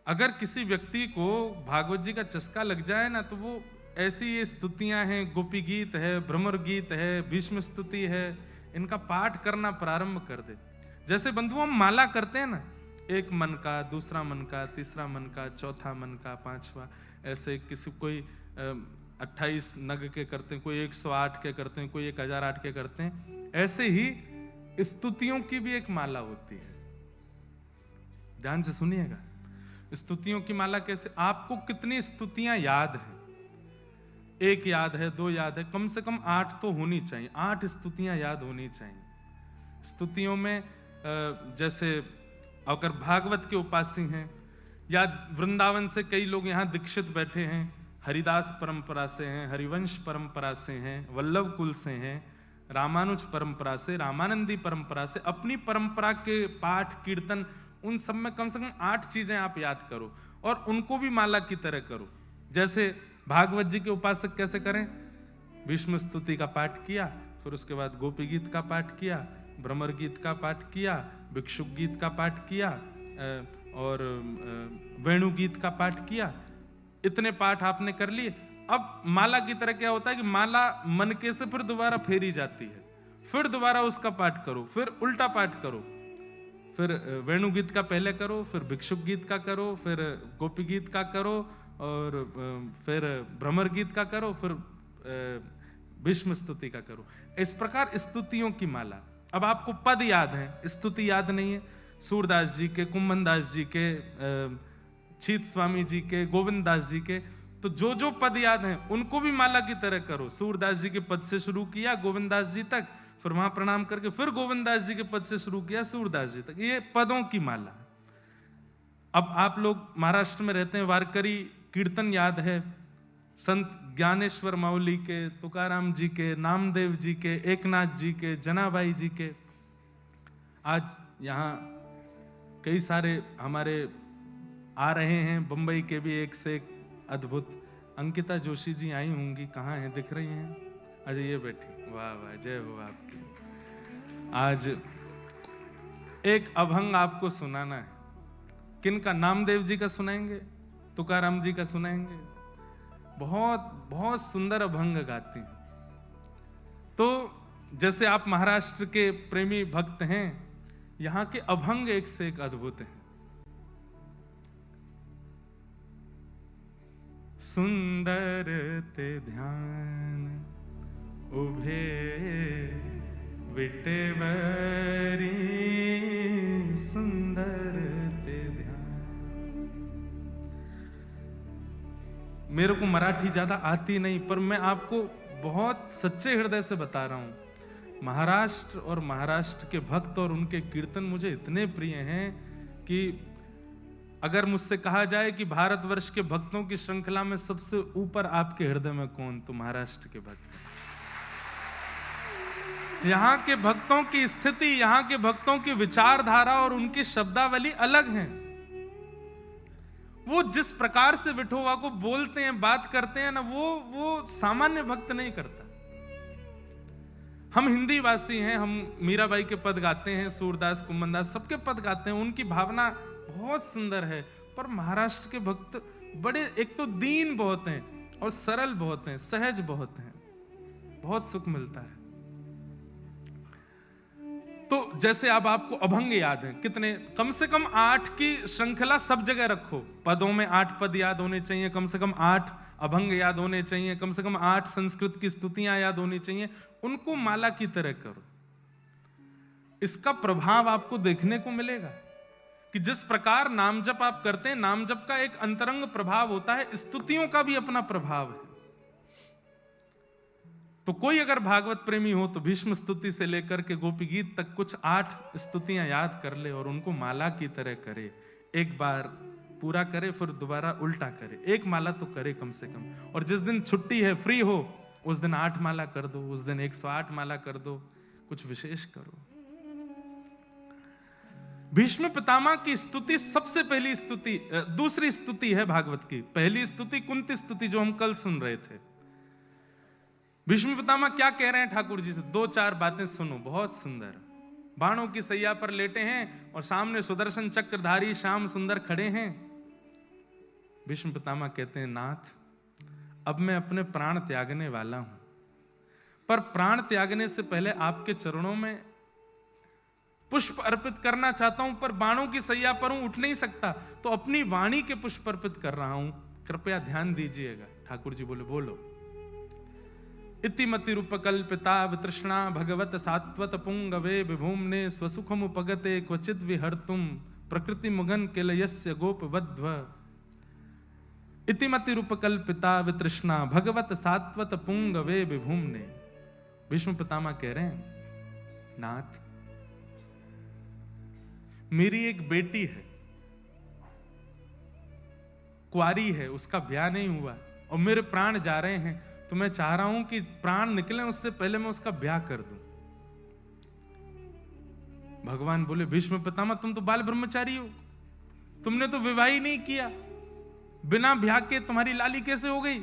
अगर किसी व्यक्ति को भागवत जी का चस्का लग जाए ना, तो वो ऐसी ये स्तुतियां हैं, गोपी गीत है, भ्रमर गीत है, भीष्म स्तुति है, इनका पाठ करना प्रारंभ कर दे। जैसे बंधुओं हम माला करते हैं ना, एक मन का, दूसरा मन का, तीसरा मन का, चौथा मन का, पांचवा, ऐसे किसी कोई 28 नग के करते हैं, कोई 108 के करते हैं, कोई 1008 के करते हैं। ऐसे ही स्तुतियों की भी एक माला होती है। ध्यान से सुनिएगा, स्तुतियों की माला कैसे, आपको कितनी स्तुतियां याद है? एक याद है, दो याद है, कम से कम 8 तो होनी चाहिए। 8 स्तुतियां याद होनी चाहिए। स्तुतियों में जैसे अगर भागवत के उपासी हैं, या वृंदावन से कई लोग यहाँ दीक्षित बैठे हैं, हरिदास परंपरा से हैं, हरिवंश परंपरा से हैं, वल्लभ कुल से हैं, रामानुज परंपरा से, रामानंदी परंपरा से, अपनी परंपरा के पाठ कीर्तन, उन सब में कम से कम 8 चीजें आप याद करो और उनको भी माला की तरह करो। जैसे भागवत जी के उपासक कैसे करें? भीष्म स्तुति का पाठ किया, फिर उसके बाद गोपी गीत का पाठ किया, भ्रमर गीत का पाठ किया, भिक्षुक गीत का पाठ किया और वेणु गीत का पाठ किया। इतने पाठ आपने कर लिए। अब माला की तरह क्या होता है कि माला मन के से फिर दोबारा फेरी जाती है, फिर दोबारा उसका पाठ करो, फिर उल्टा पाठ करो, फिर वेणु गीत का पहले करो, फिर भिक्षुक गीत का करो, फिर गोपी गीत का करो, और फिर भ्रमर गीत का करो, फिर भीष्म स्तुति का करो। इस प्रकार स्तुतियों की माला। अब आपको पद याद है, स्तुति याद नहीं है। सूरदास जी के, कुंभन दास जी के, छीत स्वामी जी के, गोविंद दास जी के, तो जो जो पद याद हैं उनको भी माला की तरह करो। सूरदास जी के पद से शुरू किया गोविंद दास जी तक, फिर वहां प्रणाम करके फिर गोविंद दास जी के पद से शुरू किया सूरदास जी तक। ये पदों की माला। अब आप लोग महाराष्ट्र में रहते हैं, वारकरी कीर्तन याद है, संत ज्ञानेश्वर माउली के, तुकाराम जी के, नामदेव जी के, एकनाथ जी के, जनाबाई जी के। आज यहाँ कई सारे हमारे आ रहे हैं, बंबई के भी एक से एक अद्भुत। अंकिता जोशी जी आई होंगी, कहाँ हैं? दिख रही हैं? अजय ये बैठी, वाह वाह, जय हो आपकी। आज एक अभंग आपको सुनाना है। किनका? नामदेव जी का सुनाएंगे, तुकाराम जी का सुनाएंगे। बहुत बहुत सुंदर अभंग गाती हैं। तो जैसे आप महाराष्ट्र के प्रेमी भक्त हैं, यहाँ के अभंग एक से एक अद्भुत हैं। सुंदर ते ध्यान उभे विटेवरी, सुंदर ते ध्यान। मेरे को मराठी ज्यादा आती नहीं, पर मैं आपको बहुत सच्चे हृदय से बता रहा हूं, महाराष्ट्र और महाराष्ट्र के भक्त और उनके कीर्तन मुझे इतने प्रिय हैं कि अगर मुझसे कहा जाए कि भारतवर्ष के भक्तों की श्रृंखला में सबसे ऊपर आपके हृदय में कौन, तो महाराष्ट्र के भक्त। यहाँ के भक्तों की स्थिति, यहाँ के भक्तों की विचारधारा और उनकी शब्दावली अलग है। वो जिस प्रकार से विठोबा को बोलते हैं, बात करते हैं ना, वो सामान्य भक्त नहीं करता। हम हिंदी वासी हैं, हम मीराबाई के पद गाते हैं, सूरदास, कुंभनदास सबके पद गाते हैं, उनकी भावना बहुत सुंदर है। पर महाराष्ट्र के भक्त बड़े, एक तो दीन बहुत हैं और सरल बहुत हैं, सहज बहुत हैं, बहुत सुख मिलता है। तो जैसे अब आपको अभंग याद है, कितने, कम से कम 8 की श्रृंखला सब जगह रखो। पदों में 8 पद याद होने चाहिए, कम से कम 8 अभंग याद होने चाहिए, कम से कम 8 संस्कृत की स्तुतियां याद होनी चाहिए। उनको माला की तरह करो। इसका प्रभाव आपको देखने को मिलेगा कि जिस प्रकार नाम जप आप करते हैं, नाम जप का एक अंतरंग प्रभाव होता है, स्तुतियों का भी अपना प्रभाव है। तो कोई अगर भागवत प्रेमी हो तो भीष्म स्तुति से लेकर के गोपी गीत तक कुछ 8 स्तुतियां याद कर ले और उनको माला की तरह करे। एक बार पूरा करे, फिर दोबारा उल्टा करे, एक माला तो करे कम से कम। और जिस दिन छुट्टी है, फ्री हो, उस दिन 8 माला कर दो, उस दिन 108 माला कर दो, कुछ विशेष करो। भीष्म पितामह की स्तुति सबसे पहली स्तुति, दूसरी स्तुति है भागवत की। पहली स्तुति कुंती स्तुति जो हम कल सुन रहे थे। भीष्म पितामह क्या कह रहे हैं ठाकुर जी से, 2-4 बातें सुनो, बहुत सुंदर। बाणों की सैया पर लेटे हैं और सामने सुदर्शन चक्रधारी श्याम सुंदर खड़े हैं। भीष्म पितामह कहते हैं, नाथ, अब मैं अपने प्राण त्यागने वाला हूं, पर प्राण त्यागने से पहले आपके चरणों में पुष्प अर्पित करना चाहता हूं, पर बाणों की सैया पर हूं, उठ नहीं सकता, तो अपनी वाणी के पुष्प अर्पित कर रहा हूं, कृपया ध्यान दीजिएगा। ठाकुर जी बोले, बोलो। इतिमति रूपकल्पिता वितृष्णा भगवत सात्वत पुंगवे विभूम्ने स्वसुखमुपगते क्वचिद विहर्तुम प्रकृति मुगन किलयस्य गोपवध्व। इतिमति रूपकल्पिता वितृष्णा भगवत सात्वत पुंगवे विभूम्ने। भीष्म पितामह कह रहे हैं, नाथ, मेरी एक बेटी है, कुंवारी है, उसका ब्याह नहीं हुआ और मेरे प्राण जा रहे हैं, तो मैं चाह रहा हूं कि प्राण निकले उससे पहले मैं उसका ब्याह कर दूं। भगवान बोले, भीष्म पितामह, तुम तो बाल ब्रह्मचारी हो, तुमने तो विवाह ही नहीं किया, बिना ब्याह के तुम्हारी लाली कैसे हो गई?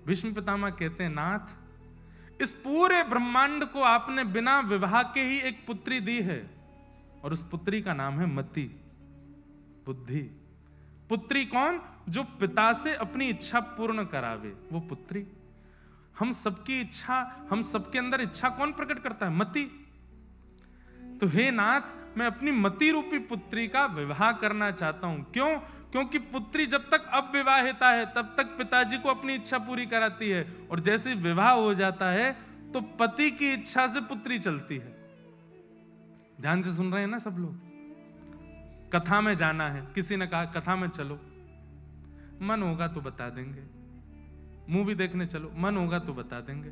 भीष्म पितामह कहते हैं, नाथ, इस पूरे ब्रह्मांड को आपने बिना विवाह के ही एक पुत्री दी है, और उस पुत्री का नाम है मति, बुद्धि। पुत्री कौन? जो पिता से अपनी इच्छा पूर्ण करावे, वो पुत्री। हम सबकी इच्छा, हम सबके अंदर इच्छा कौन प्रकट करता है? मति। तो हे नाथ, मैं अपनी मति रूपी पुत्री का विवाह करना चाहता हूं। क्यों? क्योंकि पुत्री जब तक अविवाहिता है तब तक पिताजी को अपनी इच्छा पूरी कराती है, और जैसे विवाह हो जाता है तो पति की इच्छा से पुत्री चलती है। ध्यान से सुन रहे हैं ना सब लोग? कथा में जाना है, किसी ने कहा कथा में चलो, मन होगा तो बता देंगे। मूवी देखने चलो, मन होगा तो बता देंगे।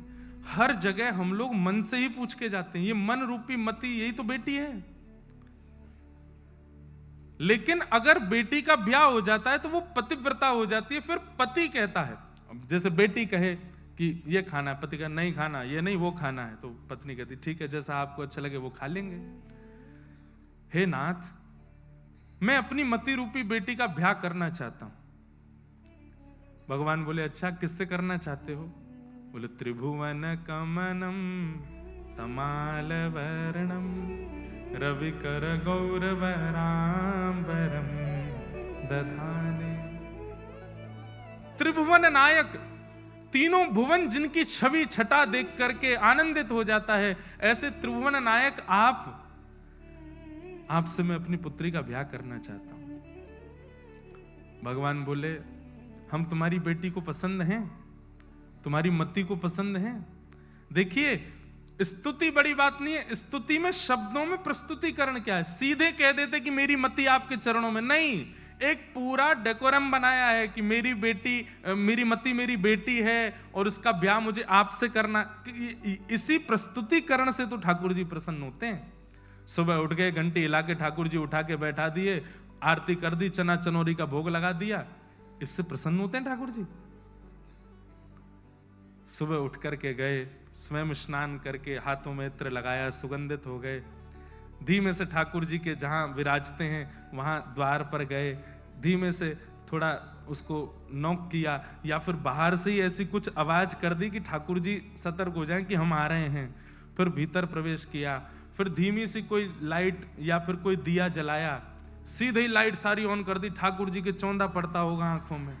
हर जगह हम लोग मन से ही पूछ के जाते हैं। ये मन रूपी मति, यही तो बेटी है। लेकिन अगर बेटी का ब्याह हो जाता है तो वो पतिव्रता हो जाती है। फिर पति कहता है, जैसे बेटी कहे कि ये खाना है, पति का नहीं खाना, ये नहीं वो खाना है, तो पत्नी कहती ठीक है, जैसा आपको अच्छा लगे वो खा लेंगे। हे नाथ, मैं अपनी मति रूपी बेटी का ब्याह करना चाहता हूं। भगवान बोले, अच्छा, किससे करना चाहते हो? बोले, त्रिभुवन कमनम तमाल वर्णम रविकर गौरवराम्बरम दधाने। त्रिभुवन नायक, तीनों भुवन जिनकी छवि छटा देख करके आनंदित हो जाता है, ऐसे त्रिभुवन नायक आपसे मैं अपनी पुत्री का ब्याह करना चाहता हूं। भगवान बोले, हम तुम्हारी बेटी को पसंद हैं, तुम्हारी मति को पसंद हैं। देखिए, स्तुति बड़ी बात नहीं है। स्तुति में शब्दों में प्रस्तुतिकरण क्या है? सीधे कह देते कि मेरी मति आपके चरणों में, नहीं, एक पूरा डेकोरम बनाया है कि मेरी बेटी, मेरी मति मेरी बेटी है और उसका ब्याह मुझे आपसे करना। इसी प्रस्तुतिकरण से तो ठाकुर जी प्रसन्न होते हैं। सुबह उठ गए, घंटी हिला के ठाकुर जी उठा के बैठा दिए, आरती कर दी, चना चनोरी का भोग लगा दिया, इससे प्रसन्न होते हैं ठाकुर जी। सुबह उठ करके गए, स्वयं स्नान करके हाथों में इत्र लगाया, सुगंधित हो गए, धीमे से ठाकुर जी के जहां विराजते हैं वहां द्वार पर गए, धीमे से थोड़ा उसको नॉक किया या फिर बाहर से ही ऐसी कुछ आवाज कर दी कि ठाकुर जी सतर्क हो जाएं कि हम आ रहे हैं। फिर भीतर प्रवेश किया, फिर धीमी सी कोई लाइट या फिर कोई दिया जलाया, सीधे ही लाइट सारी ऑन कर दी, ठाकुर जी के चौंधा पड़ता होगा आंखों में,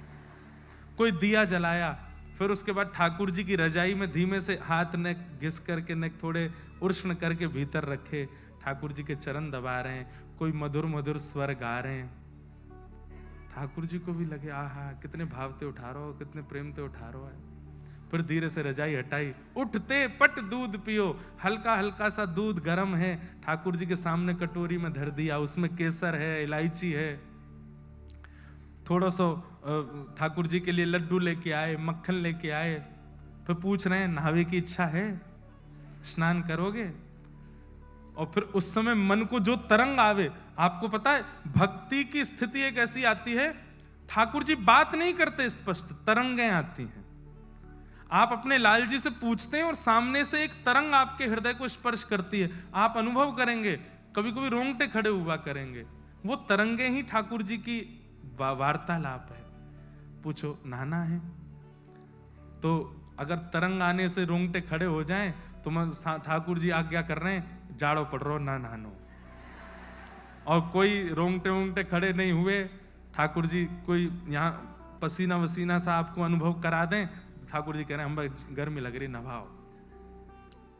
कोई दिया जलाया। फिर उसके बाद ठाकुर जी की रजाई में धीमे से हाथ नेक घिस करके, नेक थोड़े उष्ण करके भीतर रखे, ठाकुर जी के चरण दबा रहे हैं, कोई मधुर मधुर स्वर गा रहे हैं। ठाकुर जी को भी लगे आहा कितने भाव ते उठा रहा हो, कितने प्रेम ते उठा रहा है। फिर धीरे से रजाई हटाई, उठते पट दूध पियो, हल्का हल्का सा दूध गर्म है, ठाकुर जी के सामने कटोरी में धर दिया, उसमें केसर है, इलायची है, थोड़ा सा ठाकुर जी के लिए लड्डू लेके आए, मक्खन लेके आए। फिर पूछ रहे हैं नहावे की इच्छा है, स्नान करोगे? और फिर उस समय मन को जो तरंग आवे, आपको पता है भक्ति की स्थिति एक ऐसी आती है, ठाकुर जी बात नहीं करते स्पष्ट, तरंगें आती हैं। आप अपने लाल जी से पूछते हैं और सामने से एक तरंग आपके हृदय को स्पर्श करती है, आप अनुभव करेंगे, कभी कभी रोंगटे खड़े हुआ करेंगे। वो तरंगे ही ठाकुर जी की वार्तालाप है। पूछो नहाना है, तो अगर तरंग आने से रोंगटे खड़े हो जाएं तो ठाकुर जी आज्ञा कर रहे हैं जाड़ो पड़ रहा ना नहानो। और कोई रोंगटे वोंगटे खड़े नहीं हुए, ठाकुर जी कोई यहाँ पसीना वसीना सा आपको अनुभव करा दें, ठाकुर जी कह रहे हैं हम गर्मी लग रही नभाओ,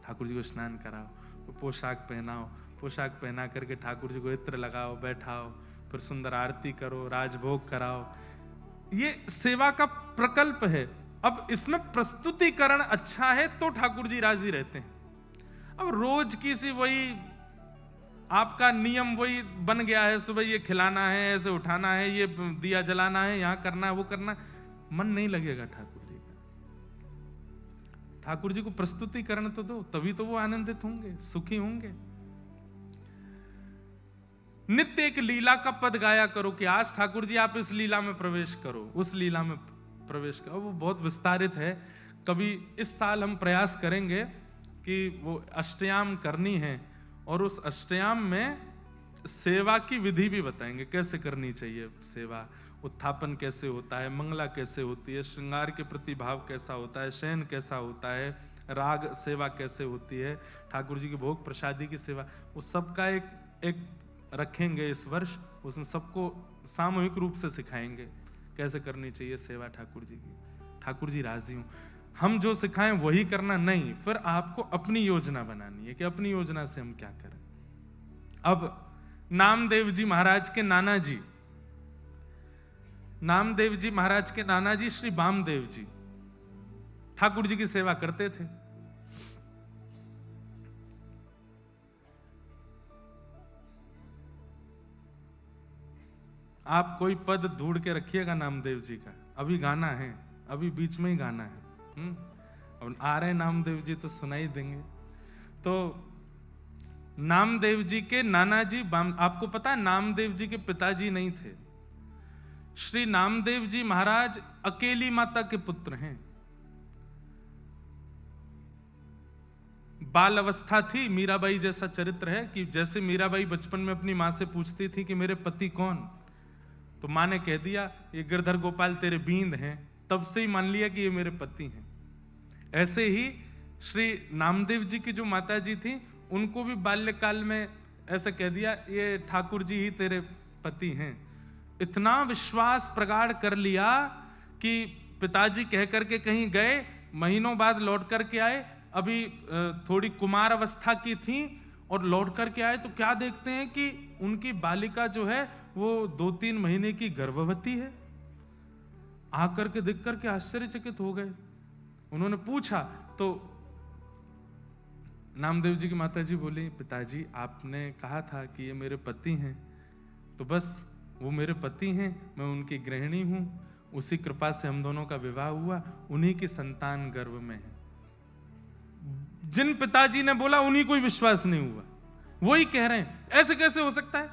ठाकुर जी को स्नान कराओ, पोशाक पहनाओ, पोशाक पहना करके ठाकुर जी को इत्र लगाओ, बैठाओ, फिर सुंदर आरती करो, राजभोग कराओ। ये सेवा का प्रकल्प है। अब इसमें प्रस्तुतिकरण अच्छा है तो ठाकुर जी राजी रहते हैं। अब रोज की सी वही आपका नियम वही बन गया है, सुबह ये खिलाना है, ऐसे उठाना है, ये दिया जलाना है, यहाँ करना है, वो करना, मन नहीं लगेगा ठाकुर जी का। ठाकुर जी को प्रस्तुतिकरण तो दो, तभी तो वो आनंदित होंगे, सुखी होंगे। नित्य एक लीला का पद गाया करो कि आज ठाकुर जी आप इस लीला में प्रवेश करो, उस लीला में प्रवेश करो। वो बहुत विस्तारित है, कभी इस साल हम प्रयास करेंगे कि वो अष्टयाम करनी है और उस अष्टयाम में सेवा की विधि भी बताएंगे, कैसे करनी चाहिए सेवा, उत्थापन कैसे होता है, मंगला कैसे होती है, श्रृंगार के प्रति भाव कैसा होता है, शयन कैसा होता है, राग सेवा कैसे होती है, ठाकुर जी की भोग प्रसादी की सेवा, वो सबका एक रखेंगे इस वर्ष। उसमें सबको सामूहिक रूप से सिखाएंगे कैसे करनी चाहिए सेवा ठाकुर जी की। ठाकुर जी राजी हूं, हम जो सिखाएं वही करना नहीं, फिर आपको अपनी योजना बनानी है कि अपनी योजना से हम क्या करें। अब नामदेव जी महाराज के नाना जी, नामदेव जी महाराज के नाना जी श्री वामदेव जी ठाकुर जी की सेवा करते थे। आप कोई पद ढूंढ के रखिएगा नामदेव जी का, अभी गाना है, अभी बीच में ही गाना है। अब आ रहे नामदेव जी तो सुनाई देंगे। तो नामदेव जी के नाना जी, आपको पता है नामदेव जी के पिताजी नहीं थे। श्री नामदेव जी महाराज अकेली माता के पुत्र हैं। बाल अवस्था थी, मीराबाई जैसा चरित्र है कि जैसे मीराबाई बचपन में अपनी मां से पूछती थी कि मेरे पति कौन, तो मां ने कह दिया ये गिरधर गोपाल तेरे बींद हैं, तब से ही मान लिया कि ये मेरे पति हैं। ऐसे ही श्री नामदेव जी की जो माता जी थी, उनको भी बाल्यकाल में ऐसा कह दिया ये ठाकुर जी ही तेरे पति हैं। इतना विश्वास प्रगाढ़ कर लिया कि पिताजी कह करके कहीं गए, महीनों बाद लौट करके आए, अभी थोड़ी कुमार अवस्था की थी और लौट करके आए तो क्या देखते हैं कि उनकी बालिका जो है वो 2-3 महीने की गर्भवती है। आकर के देख करके आश्चर्यचकित हो गए। उन्होंने पूछा तो नामदेव जी की माता जी बोली पिताजी आपने कहा था कि ये मेरे पति हैं, तो बस वो मेरे पति हैं, मैं उनकी गृहिणी हूं, उसी कृपा से हम दोनों का विवाह हुआ, उन्हीं की संतान गर्भ में है। जिन पिताजी ने बोला उन्हीं को विश्वास नहीं हुआ, वही कह रहे हैं ऐसे कैसे हो सकता है,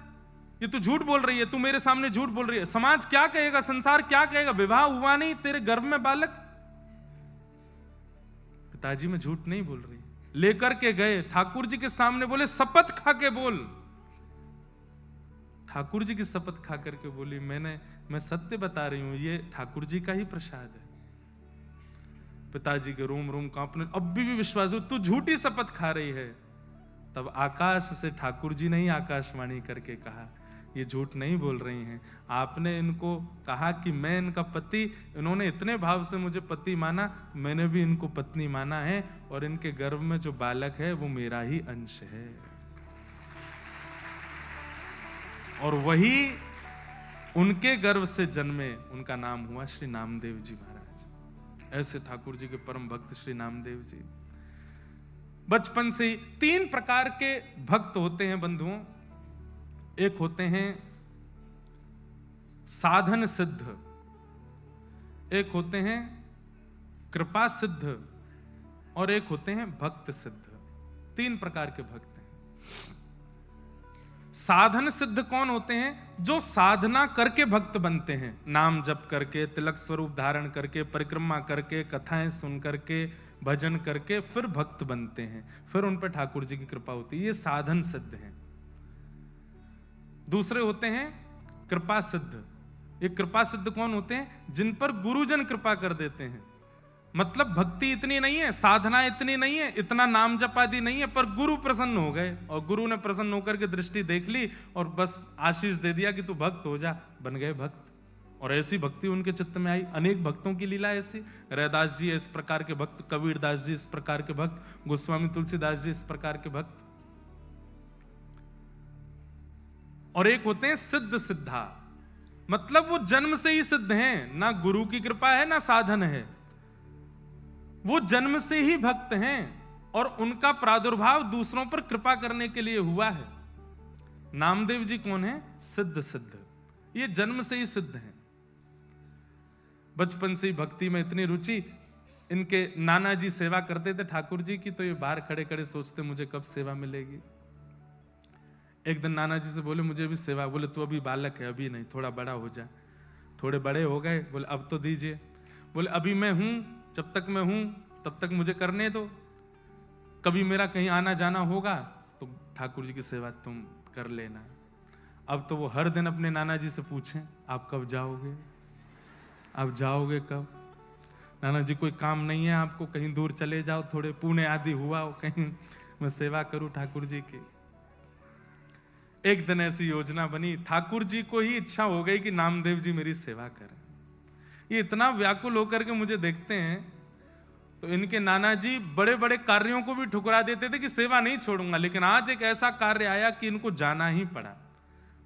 ये तू झूठ बोल रही है, तू मेरे सामने झूठ बोल रही है, समाज क्या कहेगा, संसार क्या कहेगा, विवाह हुआ नहीं, तेरे गर्भ में बालक। पिताजी मैं झूठ नहीं बोल रही, लेकर के गए ठाकुर जी के सामने, बोले शपथ खा के बोल। ठाकुर जी की शपथ खा करके बोली, मैं सत्य बता रही हूं, ये ठाकुर जी का ही प्रसाद है। पिताजी के रोम रोम कांपने, अब भी विश्वास हो, तू झूठी शपथ खा रही है। तब आकाश से ठाकुर जी ने ही आकाशवाणी करके कहा, ये झूठ नहीं बोल रही हैं, आपने इनको कहा कि मैं इनका पति, इन्होंने इतने भाव से मुझे पति माना, मैंने भी इनको पत्नी माना है, और इनके गर्भ में जो बालक है वो मेरा ही अंश है। और वही उनके गर्भ से जन्मे, उनका नाम हुआ श्री नामदेव जी महाराज। ऐसे ठाकुर जी के परम भक्त श्री नामदेव जी। बचपन से ही 3 प्रकार के भक्त होते हैं बंधुओं। एक होते हैं साधन सिद्ध, एक होते हैं कृपा सिद्ध, और एक होते हैं भक्त सिद्ध। 3 प्रकार के भक्त हैं। साधन सिद्ध कौन होते हैं? जो साधना करके भक्त बनते हैं, नाम जप करके, तिलक स्वरूप धारण करके, परिक्रमा करके, कथाएं सुन करके, भजन करके फिर भक्त बनते हैं, फिर उन पर ठाकुर जी की कृपा होती है। ये साधन सिद्ध हैं। दूसरे होते हैं कृपा सिद्ध। ये कृपा सिद्ध कौन होते हैं? जिन पर गुरुजन कृपा कर देते हैं। मतलब भक्ति इतनी नहीं है, साधना इतनी नहीं है, इतना नाम जप आदि नहीं है, पर गुरु प्रसन्न हो गए, और गुरु ने प्रसन्न होकर के दृष्टि देख ली और बस आशीष दे दिया कि तू भक्त हो जा, बन गए भक्त। और ऐसी भक्ति उनके चित्त में आई। अनेक भक्तों की लीला ऐसी। रैदास जी इस प्रकार के भक्त, कबीरदास जी इस प्रकार के भक्त, गोस्वामी तुलसीदास जी इस प्रकार के भक्त। और एक होते हैं सिद्ध सिद्धा, मतलब वो जन्म से ही सिद्ध हैं, ना गुरु की कृपा है ना साधन है, वो जन्म से ही भक्त हैं, और उनका प्रादुर्भाव दूसरों पर कृपा करने के लिए हुआ है। नामदेव जी कौन है? सिद्ध सिद्ध, ये जन्म से ही सिद्ध हैं। बचपन से ही भक्ति में इतनी रुचि। इनके नाना जी सेवा करते थे ठाकुर जी की, तो ये बाहर खड़े खड़े सोचते मुझे कब सेवा मिलेगी। एक दिन नाना जी से बोले मुझे भी सेवा। बोले तू अभी बालक है, अभी नहीं, थोड़ा बड़ा हो जा। थोड़े बड़े हो गए, बोले अब तो दीजिए। बोले अभी मैं हूं, जब तक मैं हूं तब तक मुझे करने दो, कभी मेरा कहीं आना जाना होगा तो ठाकुर जी की सेवा तुम कर लेना। अब तो वो हर दिन अपने नाना जी से पूछें आप कब जाओगे, आप जाओगे कब? नाना जी कोई काम नहीं है आपको, कहीं दूर चले जाओ, थोड़े पुणे आदि हुआ हो, कहीं मैं सेवा करूं ठाकुर जी की। एक दिन ऐसी योजना बनी, ठाकुर जी को ही इच्छा हो गई कि नामदेव जी मेरी सेवा करें। ये इतना व्याकुल होकर के मुझे देखते हैं, तो इनके नाना जी बड़े बड़े कार्यों को भी ठुकरा देते थे कि सेवा नहीं छोड़ूंगा, लेकिन आज एक ऐसा कार्य आया कि इनको जाना ही पड़ा,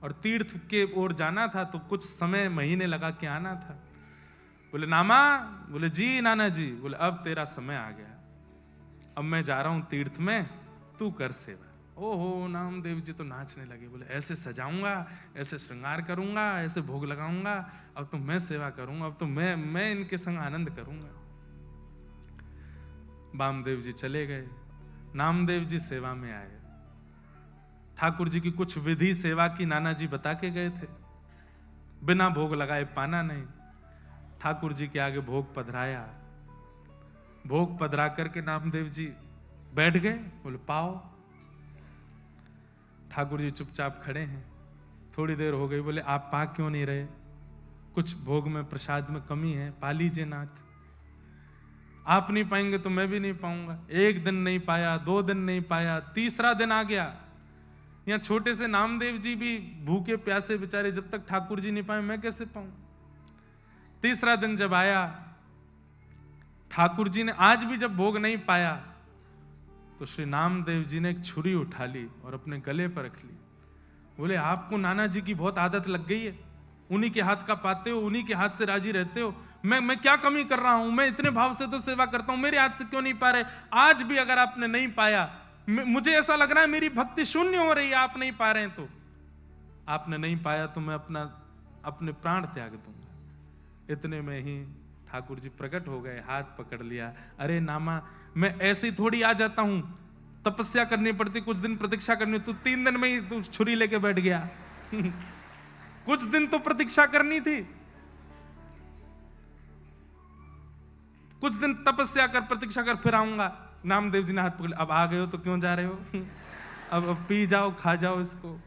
और तीर्थ के ओर जाना था, तो कुछ समय महीने लगा के आना था। बोले नामा, बोले जी नाना जी, बोले अब तेरा समय आ गया, अब मैं जा रहा हूं तीर्थ में, तू कर सेवा। ओहो, नामदेव जी तो नाचने लगे, बोले ऐसे सजाऊंगा, ऐसे श्रृंगार करूंगा, ऐसे भोग लगाऊंगा, अब तो मैं सेवा करूंगा, अब तो मैं इनके संग आनंद करूंगा। वामदेव जी चले गए, नामदेव जी सेवा में आए। ठाकुर जी की कुछ विधि सेवा की नाना जी बता के गए थे, बिना भोग लगाए पाना नहीं। ठाकुर जी के आगे भोग पधराया, भोग पधरा करके नामदेव जी बैठ गए, बोले पाओ। ठाकुर जी चुपचाप खड़े हैं। थोड़ी देर हो गई, बोले आप पा क्यों नहीं रहे, कुछ भोग में प्रसाद में कमी है, पा लीजिए नाथ। आप नहीं पाएंगे तो मैं भी नहीं पाऊंगा। एक दिन नहीं पाया, 2 दिन नहीं पाया, तीसरा दिन आ गया। यहाँ छोटे से नामदेव जी भी भूखे प्यासे बेचारे, जब तक ठाकुर जी नहीं पाए मैं कैसे पाऊं। तीसरा दिन जब आया, ठाकुर जी ने आज भी जब भोग नहीं पाया, तो श्री नामदेव जी ने एक छुरी उठा ली और अपने गले पर रख ली। बोले आपको नाना जी की बहुत आदत लग गई है, उन्हीं के हाथ का पाते हो, उन्हीं के हाथ से राजी रहते हो। मैं क्या कमी कर रहा हूं, मैं इतने भाव से तो सेवा करता हूं, मेरे हाथ से क्यों नहीं पा रहे? आज भी अगर आपने नहीं पाया, मुझे ऐसा लग रहा है मेरी भक्ति शून्य हो रही है, आप नहीं पा रहे हैं। तो आपने नहीं पाया तो मैं अपने प्राण त्याग दूंगा। इतने में ही ठाकुर जी प्रकट हो गए, हाथ पकड़ लिया। अरे नामा, मैं ऐसे ही थोड़ी आ जाता हूं, तपस्या करनी पड़ती, कुछ दिन प्रतीक्षा करनी। तू 3 दिन में ही तू छुरी लेके बैठ गया। कुछ दिन तो प्रतीक्षा करनी थी, कुछ दिन तपस्या कर, प्रतीक्षा कर, फिर आऊंगा। नामदेव जी ने हाथ पकड़, अब आ गए हो तो क्यों जा रहे हो? अब पी जाओ, खा जाओ इसको।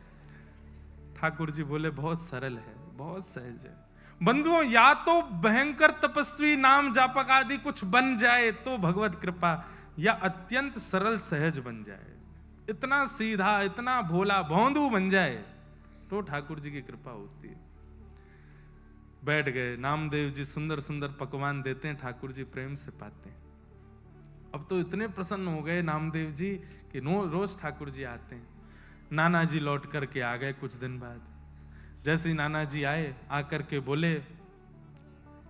ठाकुर जी बोले बहुत सरल है, बहुत सहज है। बंधुओं, या तो भयंकर तपस्वी नाम जापक आदि कुछ बन जाए तो भगवत कृपा, या अत्यंत सरल सहज बन जाए, इतना सीधा इतना भोला भौंदू बन जाए तो ठाकुर जी की कृपा होती है। बैठ गए, नामदेव जी सुंदर सुंदर पकवान देते हैं, ठाकुर जी प्रेम से पाते हैं। अब तो इतने प्रसन्न हो गए नामदेव जी कि रोज ठाकुर जी आते हैं। नाना जी लौट करके आ गए कुछ दिन बाद। जैसे ही नाना जी आए, आकर के बोले,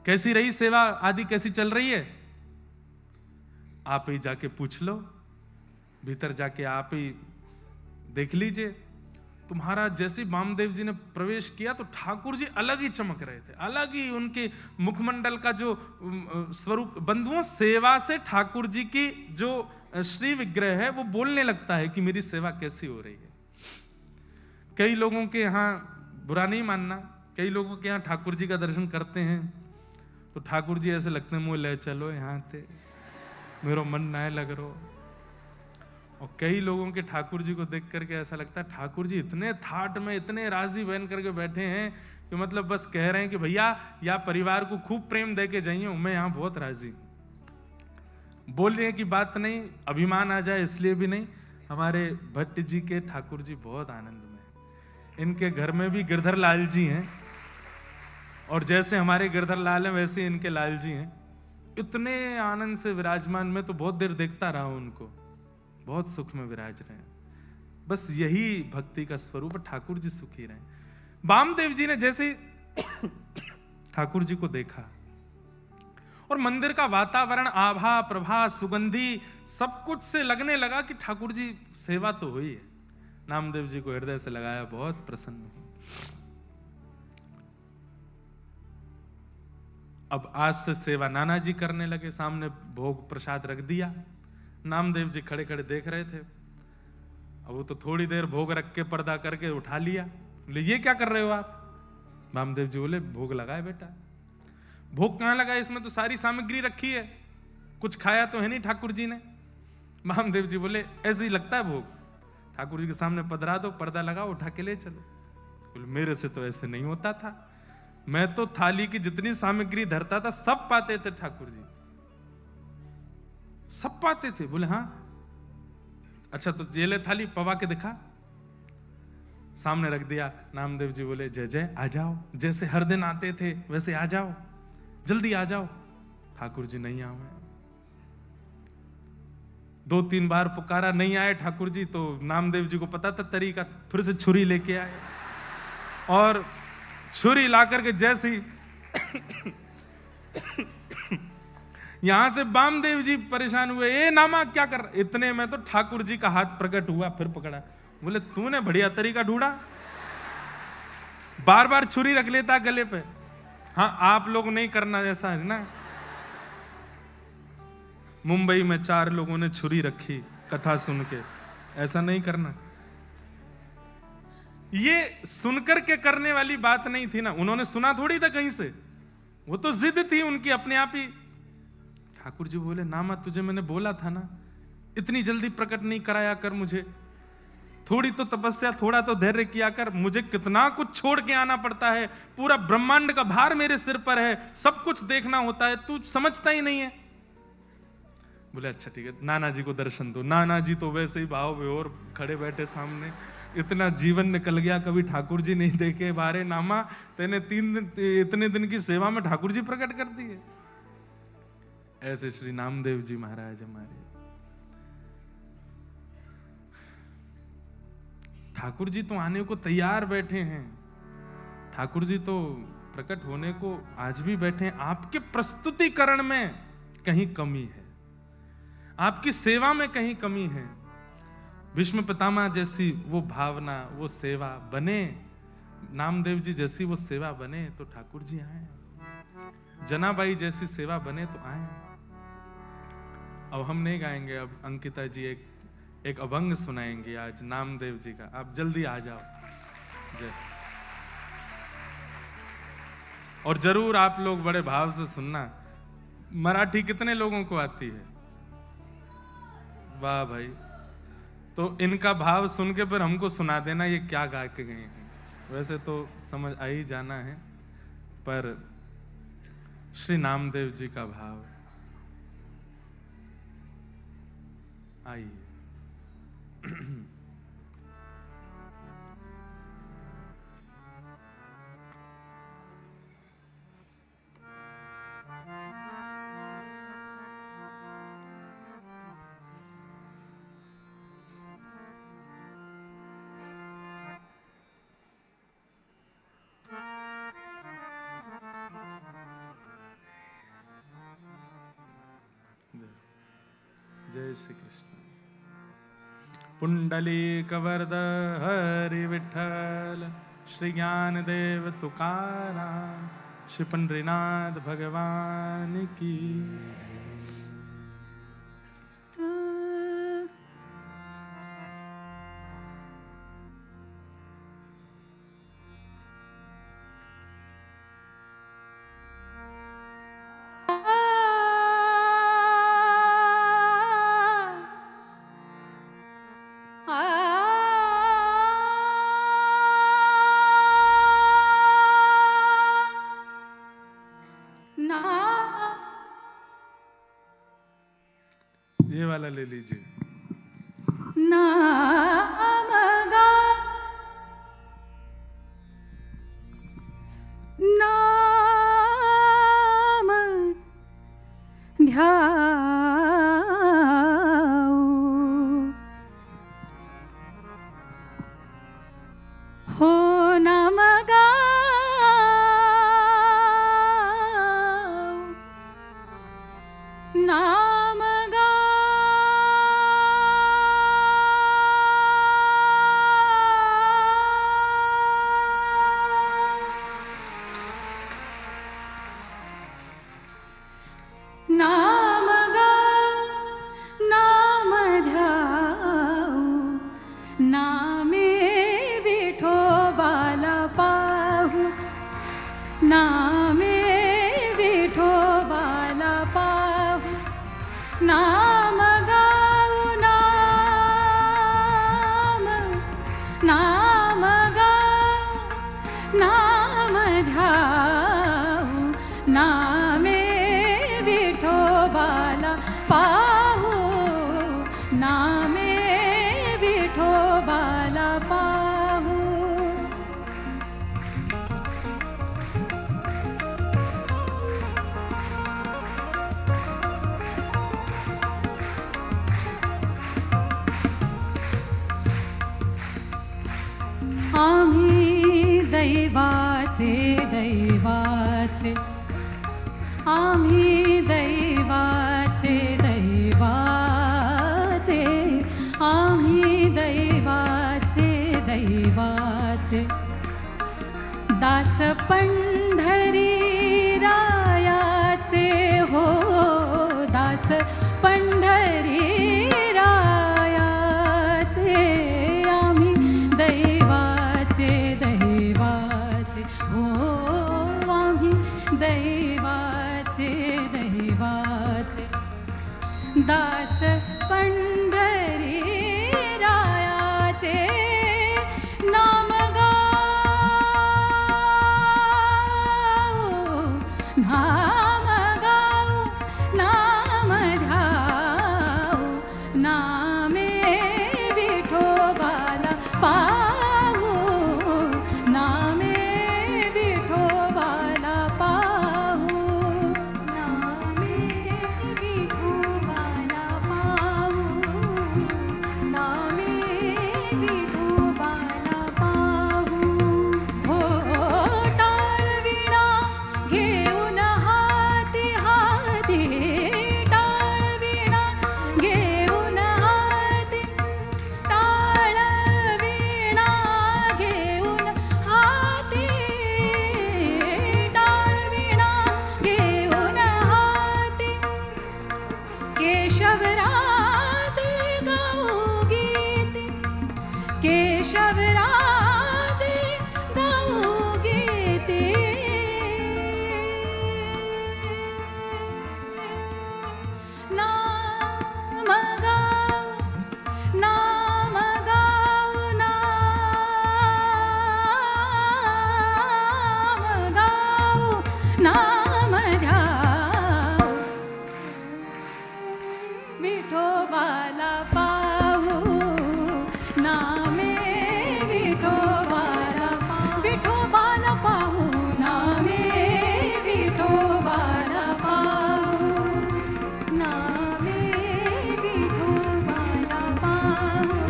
कैसी रही सेवा आदि, कैसी चल रही है? आप ही जाके पूछ लो, भीतर जाके आप ही देख लीजिए। तुम्हारा जैसे वामदेव जी ने प्रवेश किया तो ठाकुर जी अलग ही चमक रहे थे, अलग ही उनके मुखमंडल का जो स्वरूप। बंधुओं, सेवा से ठाकुर जी की जो श्री विग्रह है वो बोलने लगता है कि मेरी सेवा कैसी हो रही है। कई लोगों के यहाँ, बुरा नहीं मानना, कई लोगों के यहाँ ठाकुर जी का दर्शन करते हैं तो ठाकुर जी ऐसे लगते हैं, मुँह ले चलो यहाँ थे, मेरा मन ना लग रो। और कई लोगों के ठाकुर जी को देख करके ऐसा लगता है ठाकुर जी इतने थाट में, इतने राजी बन करके बैठे हैं कि मतलब बस कह रहे हैं कि भैया या परिवार को खूब प्रेम दे के जाइए, मैं यहाँ बहुत राजी हूं। बोलने की बात नहीं, अभिमान आ जाए इसलिए भी नहीं। हमारे भट्ट जी के ठाकुर जी बहुत आनंद में, इनके घर में भी गिरधर लाल जी हैं, और जैसे हमारे गिरधर लाल हैं वैसे इनके लाल जी हैं। इतने आनंद से विराजमान, में तो बहुत देर देखता रहा हूं उनको, बहुत सुख में विराज रहे हैं। बस यही भक्ति का स्वरूप, ठाकुर जी सुखी रहे। वामदेव जी ने जैसे ठाकुर जी को देखा और मंदिर का वातावरण, आभा प्रभा सुगंधी सब कुछ से लगने लगा कि ठाकुर जी सेवा तो हुई है। नामदेव जी को हृदय से लगाया, बहुत प्रसन्न हूं। अब आज से सेवा नाना जी करने लगे, सामने भोग प्रसाद रख दिया। नामदेव जी खड़े खड़े देख रहे थे। अब वो तो थोड़ी देर भोग रख के पर्दा करके उठा लिया, बोले ये क्या कर रहे हो आप? वामदेव जी बोले भोग लगाए बेटा। भोग कहां लगा, इसमें तो सारी सामग्री रखी है, कुछ खाया तो है नहीं ठाकुर जी ने। वामदेव जी बोले ऐसे ही लगता है भोग, ठाकुर जी के सामने पधरा दो, पर्दा लगाओ, उठा के ले चलो। बोले मेरे से तो ऐसे नहीं होता था, मैं तो थाली की जितनी सामग्री धरता था सब पाते थे ठाकुर जी, सब पाते थे। बोले हाँ, अच्छा तो ये ले थाली, पवा के दिखा। सामने रख दिया। नामदेव जी बोले जय जय, आ जाओ, जैसे हर दिन आते थे वैसे आ जाओ, जल्दी आ जाओ। ठाकुर जी नहीं आए। 2-3 बार पुकारा, नहीं आए ठाकुर जी, तो नामदेव जी को पता था तरीका, फिर से छुरी लेके आए और छुरी ला करके जैसी यहां से वामदेव जी परेशान हुए, ए नामा क्या कर। इतने में तो ठाकुर जी का हाथ प्रकट हुआ, फिर पकड़ा। बोले तूने बढ़िया तरीका ढूंढा, बार बार छुरी रख लेता गले पे। हाँ, आप लोग नहीं करना ऐसा है ना। मुंबई में 4 लोगों ने छुरी रखी कथा सुन के, ऐसा नहीं करना। ये सुनकर के करने वाली बात नहीं थी ना, उन्होंने सुना थोड़ी था कहीं से, वो तो जिद थी उनकी अपने आप ही। ठाकुर जी बोले नामा तुझे मैंने बोला था ना, इतनी जल्दी प्रकट नहीं कराया कर मुझे, थोड़ी तो तपस्या, थोड़ा तो धैर्य किया कर। मुझे कितना कुछ छोड़ के आना पड़ता है, पूरा ब्रह्मांड का भार मेरे सिर पर है, सब कुछ देखना होता है, तू समझता ही नहीं है। बोले अच्छा ठीक है, नाना जी को दर्शन दो। नाना जी तो वैसे ही भाव विभोर खड़े बैठे सामने, इतना जीवन निकल गया कभी ठाकुर जी नहीं देखे। बारे नामा तेने 3 दिन, इतने दिन की सेवा में ठाकुर जी प्रकट कर दिए। ऐसे श्री नामदेव जी महाराज हमारे। ठाकुर जी तो आने को तैयार बैठे हैं, ठाकुर जी तो प्रकट होने को आज भी बैठे हैं। आपके प्रस्तुतिकरण में कहीं कमी है, आपकी सेवा में कहीं कमी है। भीष्म पितामह जैसी वो भावना, वो सेवा बने, नामदेव जी जैसी वो सेवा बने तो ठाकुर जी आए, जनाबाई जैसी सेवा बने तो आए। अब हम नहीं गाएंगे, अब अंकिता जी एक अभंग सुनाएंगे आज नामदेव जी का। आप जल्दी आ जाओ जय। और जरूर आप लोग बड़े भाव से सुनना। मराठी कितने लोगों को आती है? वाह भाई, तो इनका भाव सुन के फिर हमको सुना देना ये क्या गा के गए हैं। वैसे तो समझ आ ही जाना है, पर श्री नामदेव जी का भाव आइए। जय श्री कृष्ण। पुंडलीकवरद हरि विठ्ठल, श्री ज्ञानदेव तुकाराम, श्री पंडरीनाथ भगवान की। ये वाला ले लीजिए। नाम गा नाम ध्याओ, हो नाम गाओ, नाम नाम गाओ, नाम ध्याओ, नामे विठोबाला पाहू, नामे विठोबाला पाहू, नाम गाओ, नाम नाम गाओ, नाम ध्याओ, नामे विठोबाला पाहू, नामे विठोबाला पाहू। आम्ही दैवाचे दैवाचे, आम्ही दैवाचे दैवाचे, आम्ही दैवाचे दैवाचे, दास पंढरी रायाचे, हो दास पंढरी रायाचे, आम्ही दैवाचे दैवाचे, हो आम्ही दैवाचे दैवाचे, दास पंढरी रायाचे, नाम गाओ, नाम गाओ, नाम ध्याओ, नामे विठोबाला पाहू, नामे विठोबाला पाहू, नामे विठोबाला पाहू, नामे विठोबाला पाहू, हो टाळविणा घेऊन हाती हाती, टाळविणा घेऊन हाती, टाळविणा घेऊन हाती, टाळविणा घेऊन हाती, केशवराजे गाऊ गीते, केशवराजे गाऊ गीते, नाम गाओ, नाम गाओ, नाम विठोबाला पाहू नामे विठोबाला पाहू नामे विठोबाला पाहू नामे विठोबाला पाहू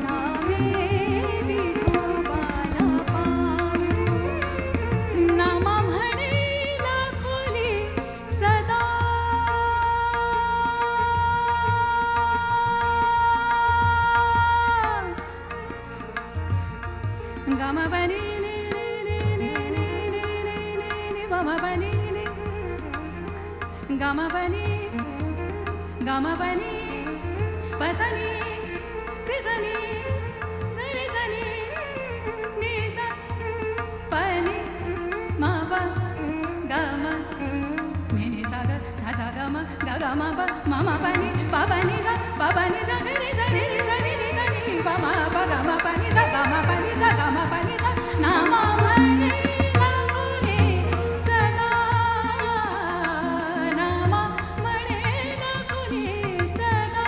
नामे विठोबाला पाहू नाम म्हणेला खोली सदा गम बनी नि नि नि नि नि नि नि नि गम बनी नि गम बनी पसनी कृसनी गरिसनी निसा पनी मा प गम नि नि सा ग गम ग गम प म म पनी प पनी सा गरि सा रि सा रि सा नि प म प गम पनी सा गम पनी सा गम पनी सा नाम म्हणेला खोली सदा नाम म्हणेला खोली सदा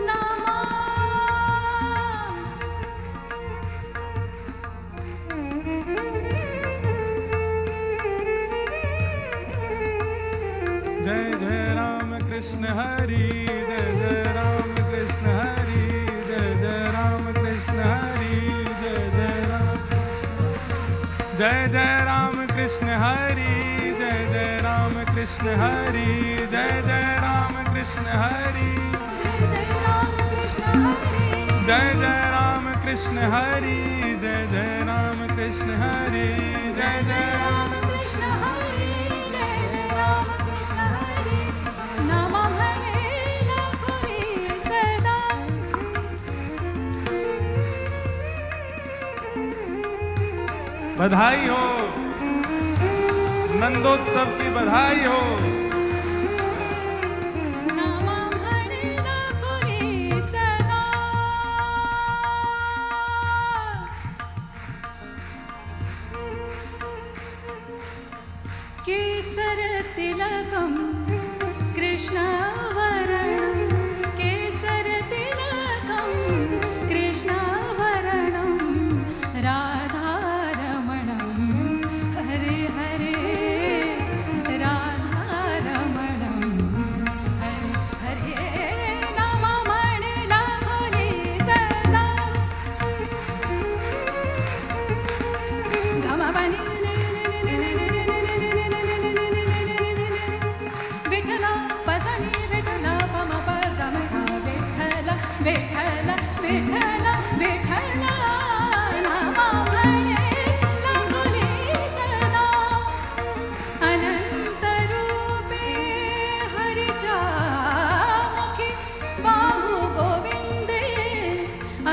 नाम जय जय राम कृष्ण हरि जय जय राम कृष्ण हरि जय जय राम कृष्ण हरि जय जय राम कृष्ण हरि जय जय राम कृष्ण हरि जय जय राम कृष्ण हरि जय राम कृष्ण हरि जय जय राम कृष्ण हरि जय जय राम कृष्ण हरि जय जय राम कृष्ण हरि जय जय राम कृष्ण हरि नाम म्हणेला खोली सदा बधाई हो, नंदोत्सव की बधाई हो। नाम म्हणेला खोली सदा केसर तिलकम कृष्णवर्णं केसर तिलकम कृष्णवर्णं राधारमणं हरे हरे राधारमणं हरे हरे नाम म्हणेला खोली सदा गम बनी विठ्ठला बसनी विठ्ठला पम प गम सा विठ्ठला विठ्ठला विठ्ठला विठ्ठला नाम म्हणेला खोली सदा अनंत रूपे हरिच्या मुखी बाहु गोविंदे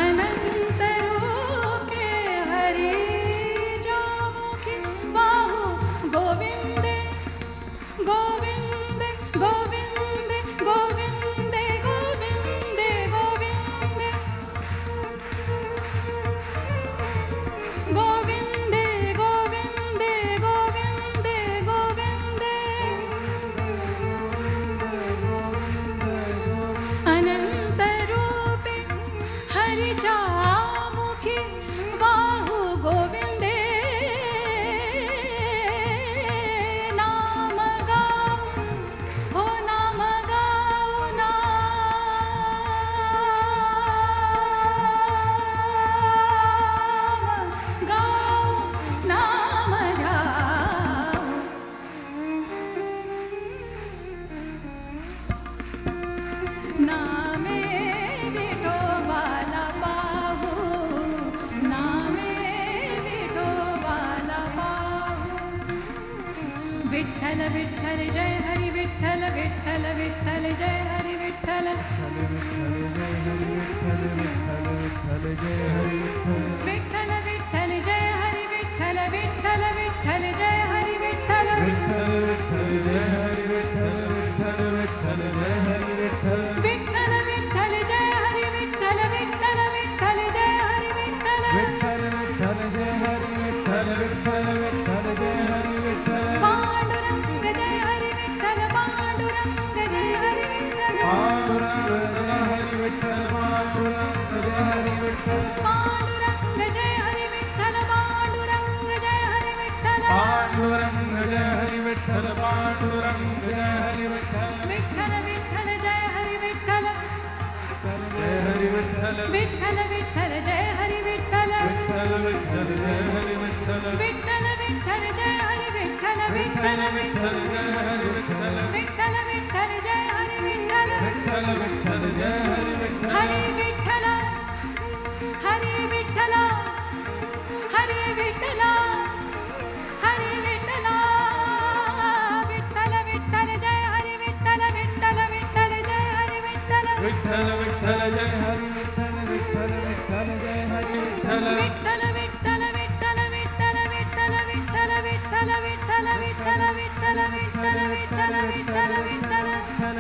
अनंत रूपे हरिच्या मुखी बाहु गोविंदे गोविंदे गोविंदे गोविंदे गोविंदे गोविंदे गोविंदे गोविंदे गोविंदे गोविंदे अनंत रूपे हरिच्या मुखी बाहु गोविंदे नाम गाऊ हो नाम गाऊ नाम गाऊ नाम गाऊ नामे विठोबाला पाहू नामे विठोबाला पाहू विठ्ठल विठ्ठल जय हरी विठ्ठल विठ्ठल विठ्ठल जय हरी विठ्ठल विठ्ठल विठ्ठल जय हरी विठ्ठल विठ्ठल विठ्ठल जय हरी विठ्ठल विठ्ठल विठ्ठल जय हरी विठ्ठल विठ्ठल विठ्ठल जय हरी विठ्ठल पांडुरंग जय हरी विठ्ठल पांडुरंग जय हरी विठ्ठल विठ्ठल जय हरी विठ्ठल विठ्ठल विठ्ठल जय हरि विठ्ठल विठ्ठल विठ्ठल जय हरी विठ्ठल विठ्ठल विठ्ठल जय हरि विठ्ठल विठ्ठल विठ्ठल जय हरी विठ्ठल विठ्ठल विठ्ठल जय हरि विठ्ठल हरी विठ्ठल हरी विठ्ठल हरी विठ्ठल हरी विठ्ठल विठ्ठल विठ्ठल जय हरी विठ्ठल विठ्ठल विठ्ठल जय हरी विठ्ठल विठ्ठल विठ्ठल जय हरि विठ्ठल विठ्ठल विठ्ठल जय हरि विठ्ठल विठ्ठल विठ्ठल विठ्ठल विठ्ठल विठ्ठल विठ्ठल विठ्ठल विठ्ठल विठ्ठल विठ्ठल विठ्ठल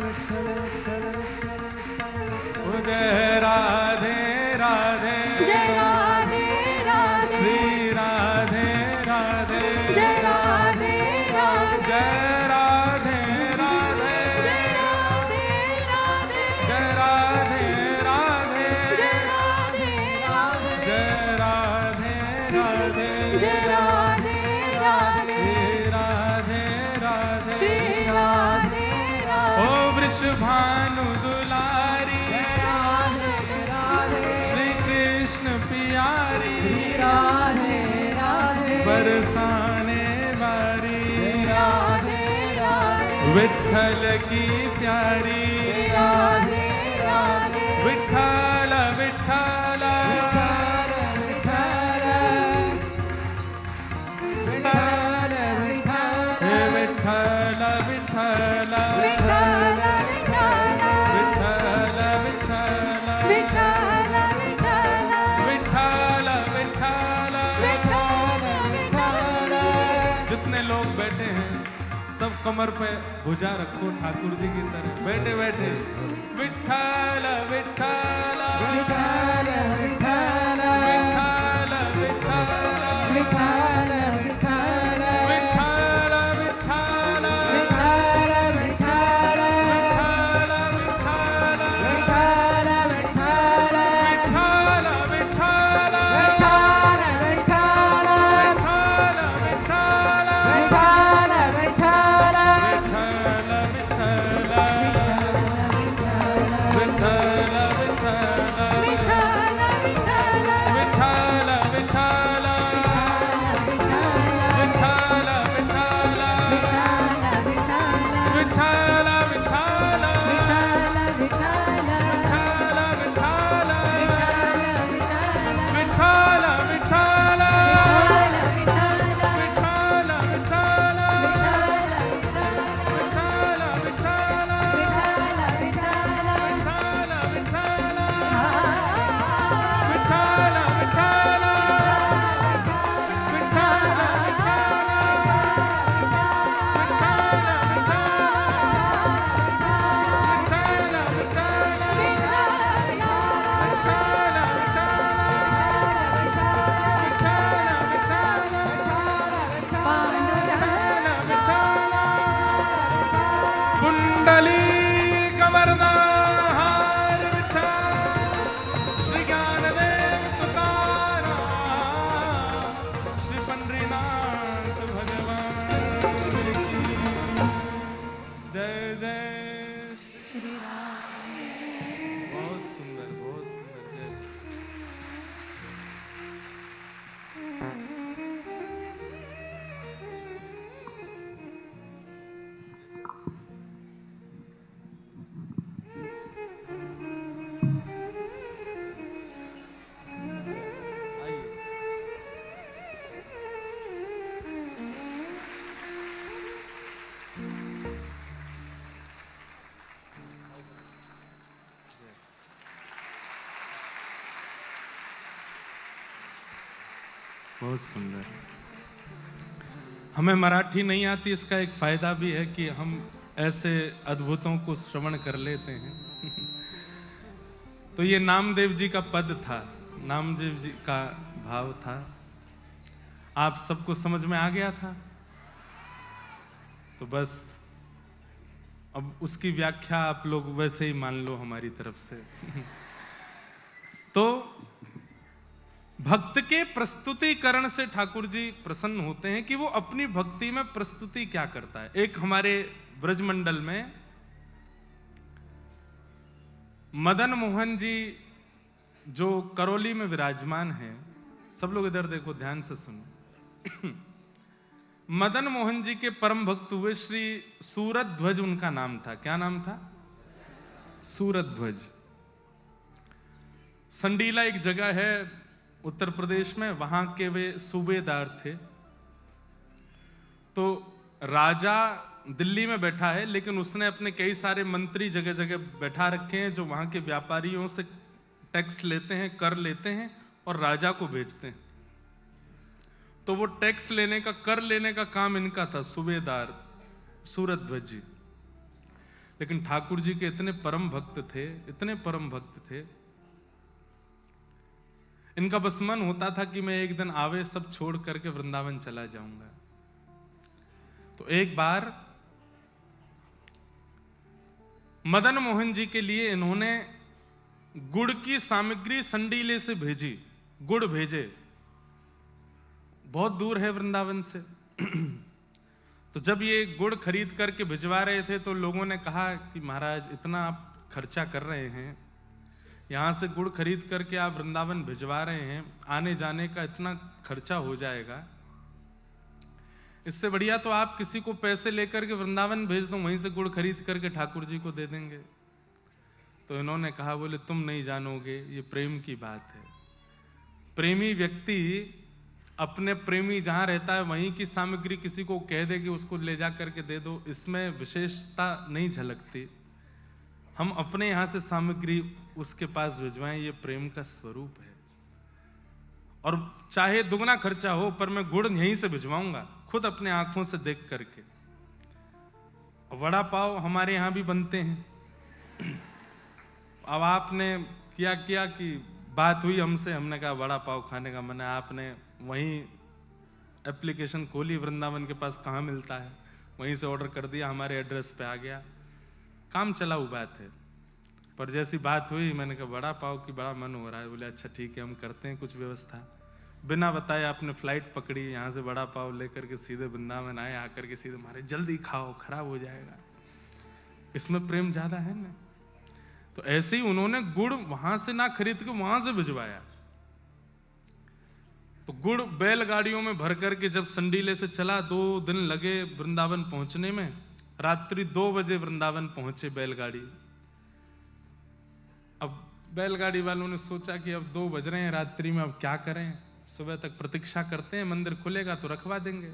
विठ्ठल विठ्ठल ओ जय राधे राधे जय राधे राधे श्री राधे राधे जय राधे राधे जय राधे राधे जय राधे राधे जय राधे राधे जय राधे राधे जय राधे राधे जय राधे राधे श्री राधे राधे श्री राधे ओ राधे वृषभानु दुलारी श्री कृष्ण प्यारी बरसाने वारी राधे राधे विठ्ठल की प्यारी राधे राधे विठ्ठल विठ्ठल हे विठ्ठल विठ्ठल विठ्ठल विठ्ठल विठ्ठल विठ्ठल विठ्ठल विठ्ठल विठ्ठल विठ्ठल विठ्ठल जितने लोग बैठे हैं सब कमर पे भुजा रखो ठाकुर जी की तरह बैठे बैठे विठ्ठल विठ्ठल विठ्ठल विठ्ठल विठ्ठल विठ्ठल विठ्ठल विठ्ठल विठ्ठल विठ्ठल विठ्ठल विठ्ठल विठ्ठल विठ्ठल विठ्ठल कुंडली कमरना हार विठ्ठल श्री ज्ञानदेव तुकाराम श्री पंढरीनाथ भगवान की जय जय श्री राम बहुत सुंदर जय बहुत सुंदर। हमें मराठी नहीं आती, इसका एक फायदा भी है कि हम ऐसे अद्भुतों को श्रवण कर लेते हैं। तो ये नामदेव जी का पद था, नामदेव जी का भाव था, आप सबको समझ में आ गया था। तो बस अब उसकी व्याख्या आप लोग वैसे ही मान लो हमारी तरफ से। तो भक्त के प्रस्तुतिकरण से ठाकुर जी प्रसन्न होते हैं कि वो अपनी भक्ति में प्रस्तुति क्या करता है। एक हमारे ब्रजमंडल में मदन मोहन जी जो करौली में विराजमान है, सब लोग इधर देखो, ध्यान से सुनो। मदन मोहन जी के परम भक्त हुए श्री सूरध्वज उनका नाम था। क्या नाम था? सूरध्वज। संडीला एक जगह है उत्तर प्रदेश में, वहां के वे सूबेदार थे। तो राजा दिल्ली में बैठा है, लेकिन उसने अपने कई सारे मंत्री जगह जगह बैठा रखे हैं जो वहां के व्यापारियों से टैक्स लेते हैं, कर लेते हैं और राजा को भेजते हैं। तो वो टैक्स लेने का, कर लेने का काम इनका था, सूबेदार सूरध्वज जी। लेकिन ठाकुर जी के इतने परम भक्त थे, इतने परम भक्त थे, इनका बस मन होता था कि मैं एक दिन आवे सब छोड़ करके वृंदावन चला जाऊंगा। तो एक बार मदन मोहन जी के लिए इन्होंने गुड़ की सामग्री संडीले से भेजी, गुड़ भेजे, बहुत दूर है वृंदावन से। तो जब ये गुड़ खरीद करके भिजवा रहे थे तो लोगों ने कहा कि महाराज इतना आप खर्चा कर रहे हैं, यहां से गुड़ खरीद करके आप वृंदावन भिजवा रहे हैं, आने जाने का इतना खर्चा हो जाएगा, इससे बढ़िया तो आप किसी को पैसे लेकर के वृंदावन भेज दो, वहीं से गुड़ खरीद करके ठाकुर जी को दे देंगे। तो इन्होंने कहा, बोले तुम नहीं जानोगे, ये प्रेम की बात है। प्रेमी व्यक्ति अपने प्रेमी जहां रहता है वहीं की सामग्री किसी को कह दे कि उसको ले जा करके दे दो, इसमें विशेषता नहीं झलकती। हम अपने यहां से सामग्री उसके पास भिजवाएं, ये प्रेम का स्वरूप है। और चाहे दुगना खर्चा हो, पर मैं गुड़ यहीं से भिजवाऊंगा, खुद अपने आंखों से देख करके। वड़ा पाव हमारे यहां भी बनते हैं। अब आपने क्या किया कि बात हुई हमसे, हमने कहा वड़ा पाव खाने का मन है, आपने वहीं एप्लीकेशन खोली, वृंदावन के पास कहाँ मिलता है, वहीं से ऑर्डर कर दिया, हमारे एड्रेस पे आ गया, काम चलाऊ बात है। पर जैसी बात हुई मैंने कहा वड़ा पाव की बड़ा मन हो रहा है। बोले अच्छा ठीक है, हम करते हैं कुछ व्यवस्था। बिना बताए आपने फ्लाइट पकड़ी, यहाँ से वड़ा पाव लेकर के सीधे वृंदावन आए, आकर के सीधे मारे जल्दी खाओ खराब हो जाएगा। इसमें प्रेम ज्यादा है ना। तो ऐसे ही उन्होंने गुड़ वहां से ना खरीद के वहां से भिजवाया। तो गुड़ बैलगाड़ियों में भर करके जब संडीले से चला, 2 दिन लगे वृंदावन पहुंचने में। रात्रि 2 बजे वृंदावन पहुंचे बैलगाड़ी। अब बैलगाड़ी वालों ने सोचा कि अब 2 बज रहे हैं रात्रि में, अब क्या करें, सुबह तक प्रतीक्षा करते हैं, मंदिर खुलेगा तो रखवा देंगे।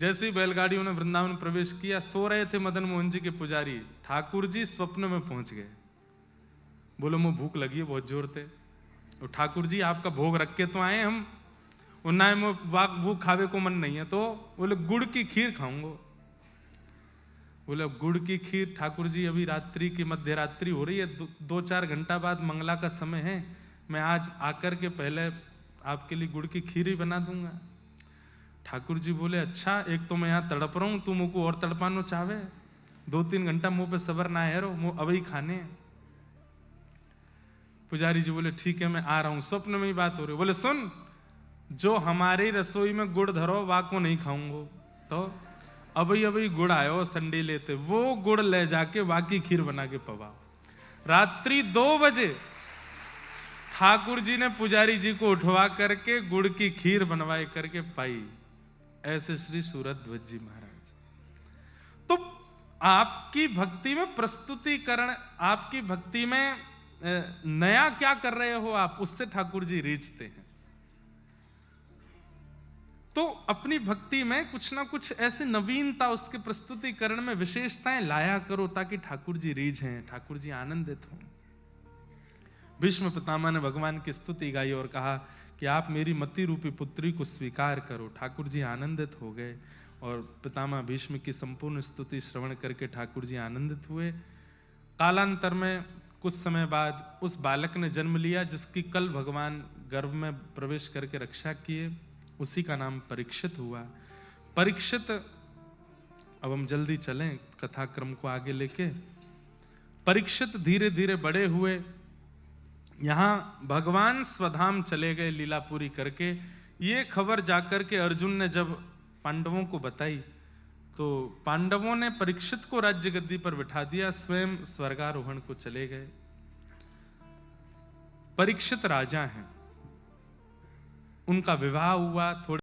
जैसे ही बैलगाड़ियों ने वृंदावन प्रवेश किया, सो रहे थे मदन मोहन जी के पुजारी, ठाकुर जी स्वप्न में पहुंच गए। बोले मुझे भूख लगी है बहुत जोर से। तो ठाकुर जी आपका भोग रख के तो आए हम, उन्ना भूख खावे को मन नहीं है। तो बोले गुड़ की खीर खाऊंगा। बोले अब गुड़ की खीर, ठाकुर जी अभी रात्रि की मध्य रात्रि हो रही है, 2-4 घंटा बाद मंगला का समय है, मैं आज आकर के पहले आपके लिए गुड़ की खीर ही बना दूंगा। ठाकुर जी बोले अच्छा, एक तो मैं यहाँ तड़प रहा हूं, तू मुझको और तड़पानो चाहे, 2-3 घंटा मुंह पे सबर ना है रो, मुंह अभी खाने। पुजारी जी बोले ठीक है मैं आ रहा हूं। स्वप्न में ही बात हो रही। बोले सुन, जो हमारी रसोई में गुड़ धरो वाको नहीं खाऊंगो। तो अभी गुड़ आयो संडे लेते, वो गुड़ ले जाके बाकी खीर बना के पवाओ। रात्रि 2 बजे ठाकुर जी ने पुजारी जी को उठवा करके गुड़ की खीर बनवाई करके पाई। ऐसे श्री सूरध्वज जी महाराज। तो आपकी भक्ति में प्रस्तुतिकरण, आपकी भक्ति में नया क्या कर रहे हो आप, उससे ठाकुर जी रीझते हैं। तो अपनी भक्ति में कुछ ना कुछ ऐसी नवीनता, उसके प्रस्तुतिकरण में विशेषताएं लाया करो ताकि ठाकुर जी रीझें, ठाकुर जी आनंदित हों। भीष्म पितामह ने भगवान की स्तुति गाई और कहा कि आप मेरी मति रूपी पुत्री को स्वीकार करो। ठाकुर जी आनंदित हो गए और पितामह भीष्म की संपूर्ण स्तुति श्रवण करके ठाकुर जी आनंदित हुए। कालांतर में कुछ समय बाद उस बालक ने जन्म लिया जिसकी कल भगवान गर्भ में प्रवेश करके रक्षा किए, उसी का नाम परीक्षित हुआ। परीक्षित, अब हम जल्दी चलें कथाक्रम को आगे लेके। परीक्षित धीरे धीरे बड़े हुए, यहां भगवान स्वधाम चले गए लीला पूरी करके। ये खबर जाकर के अर्जुन ने जब पांडवों को बताई तो पांडवों ने परीक्षित को राज्य गद्दी पर बिठा दिया, स्वयं स्वर्गारोहण को चले गए। परीक्षित राजा हैं, उनका विवाह हुआ, थोड़े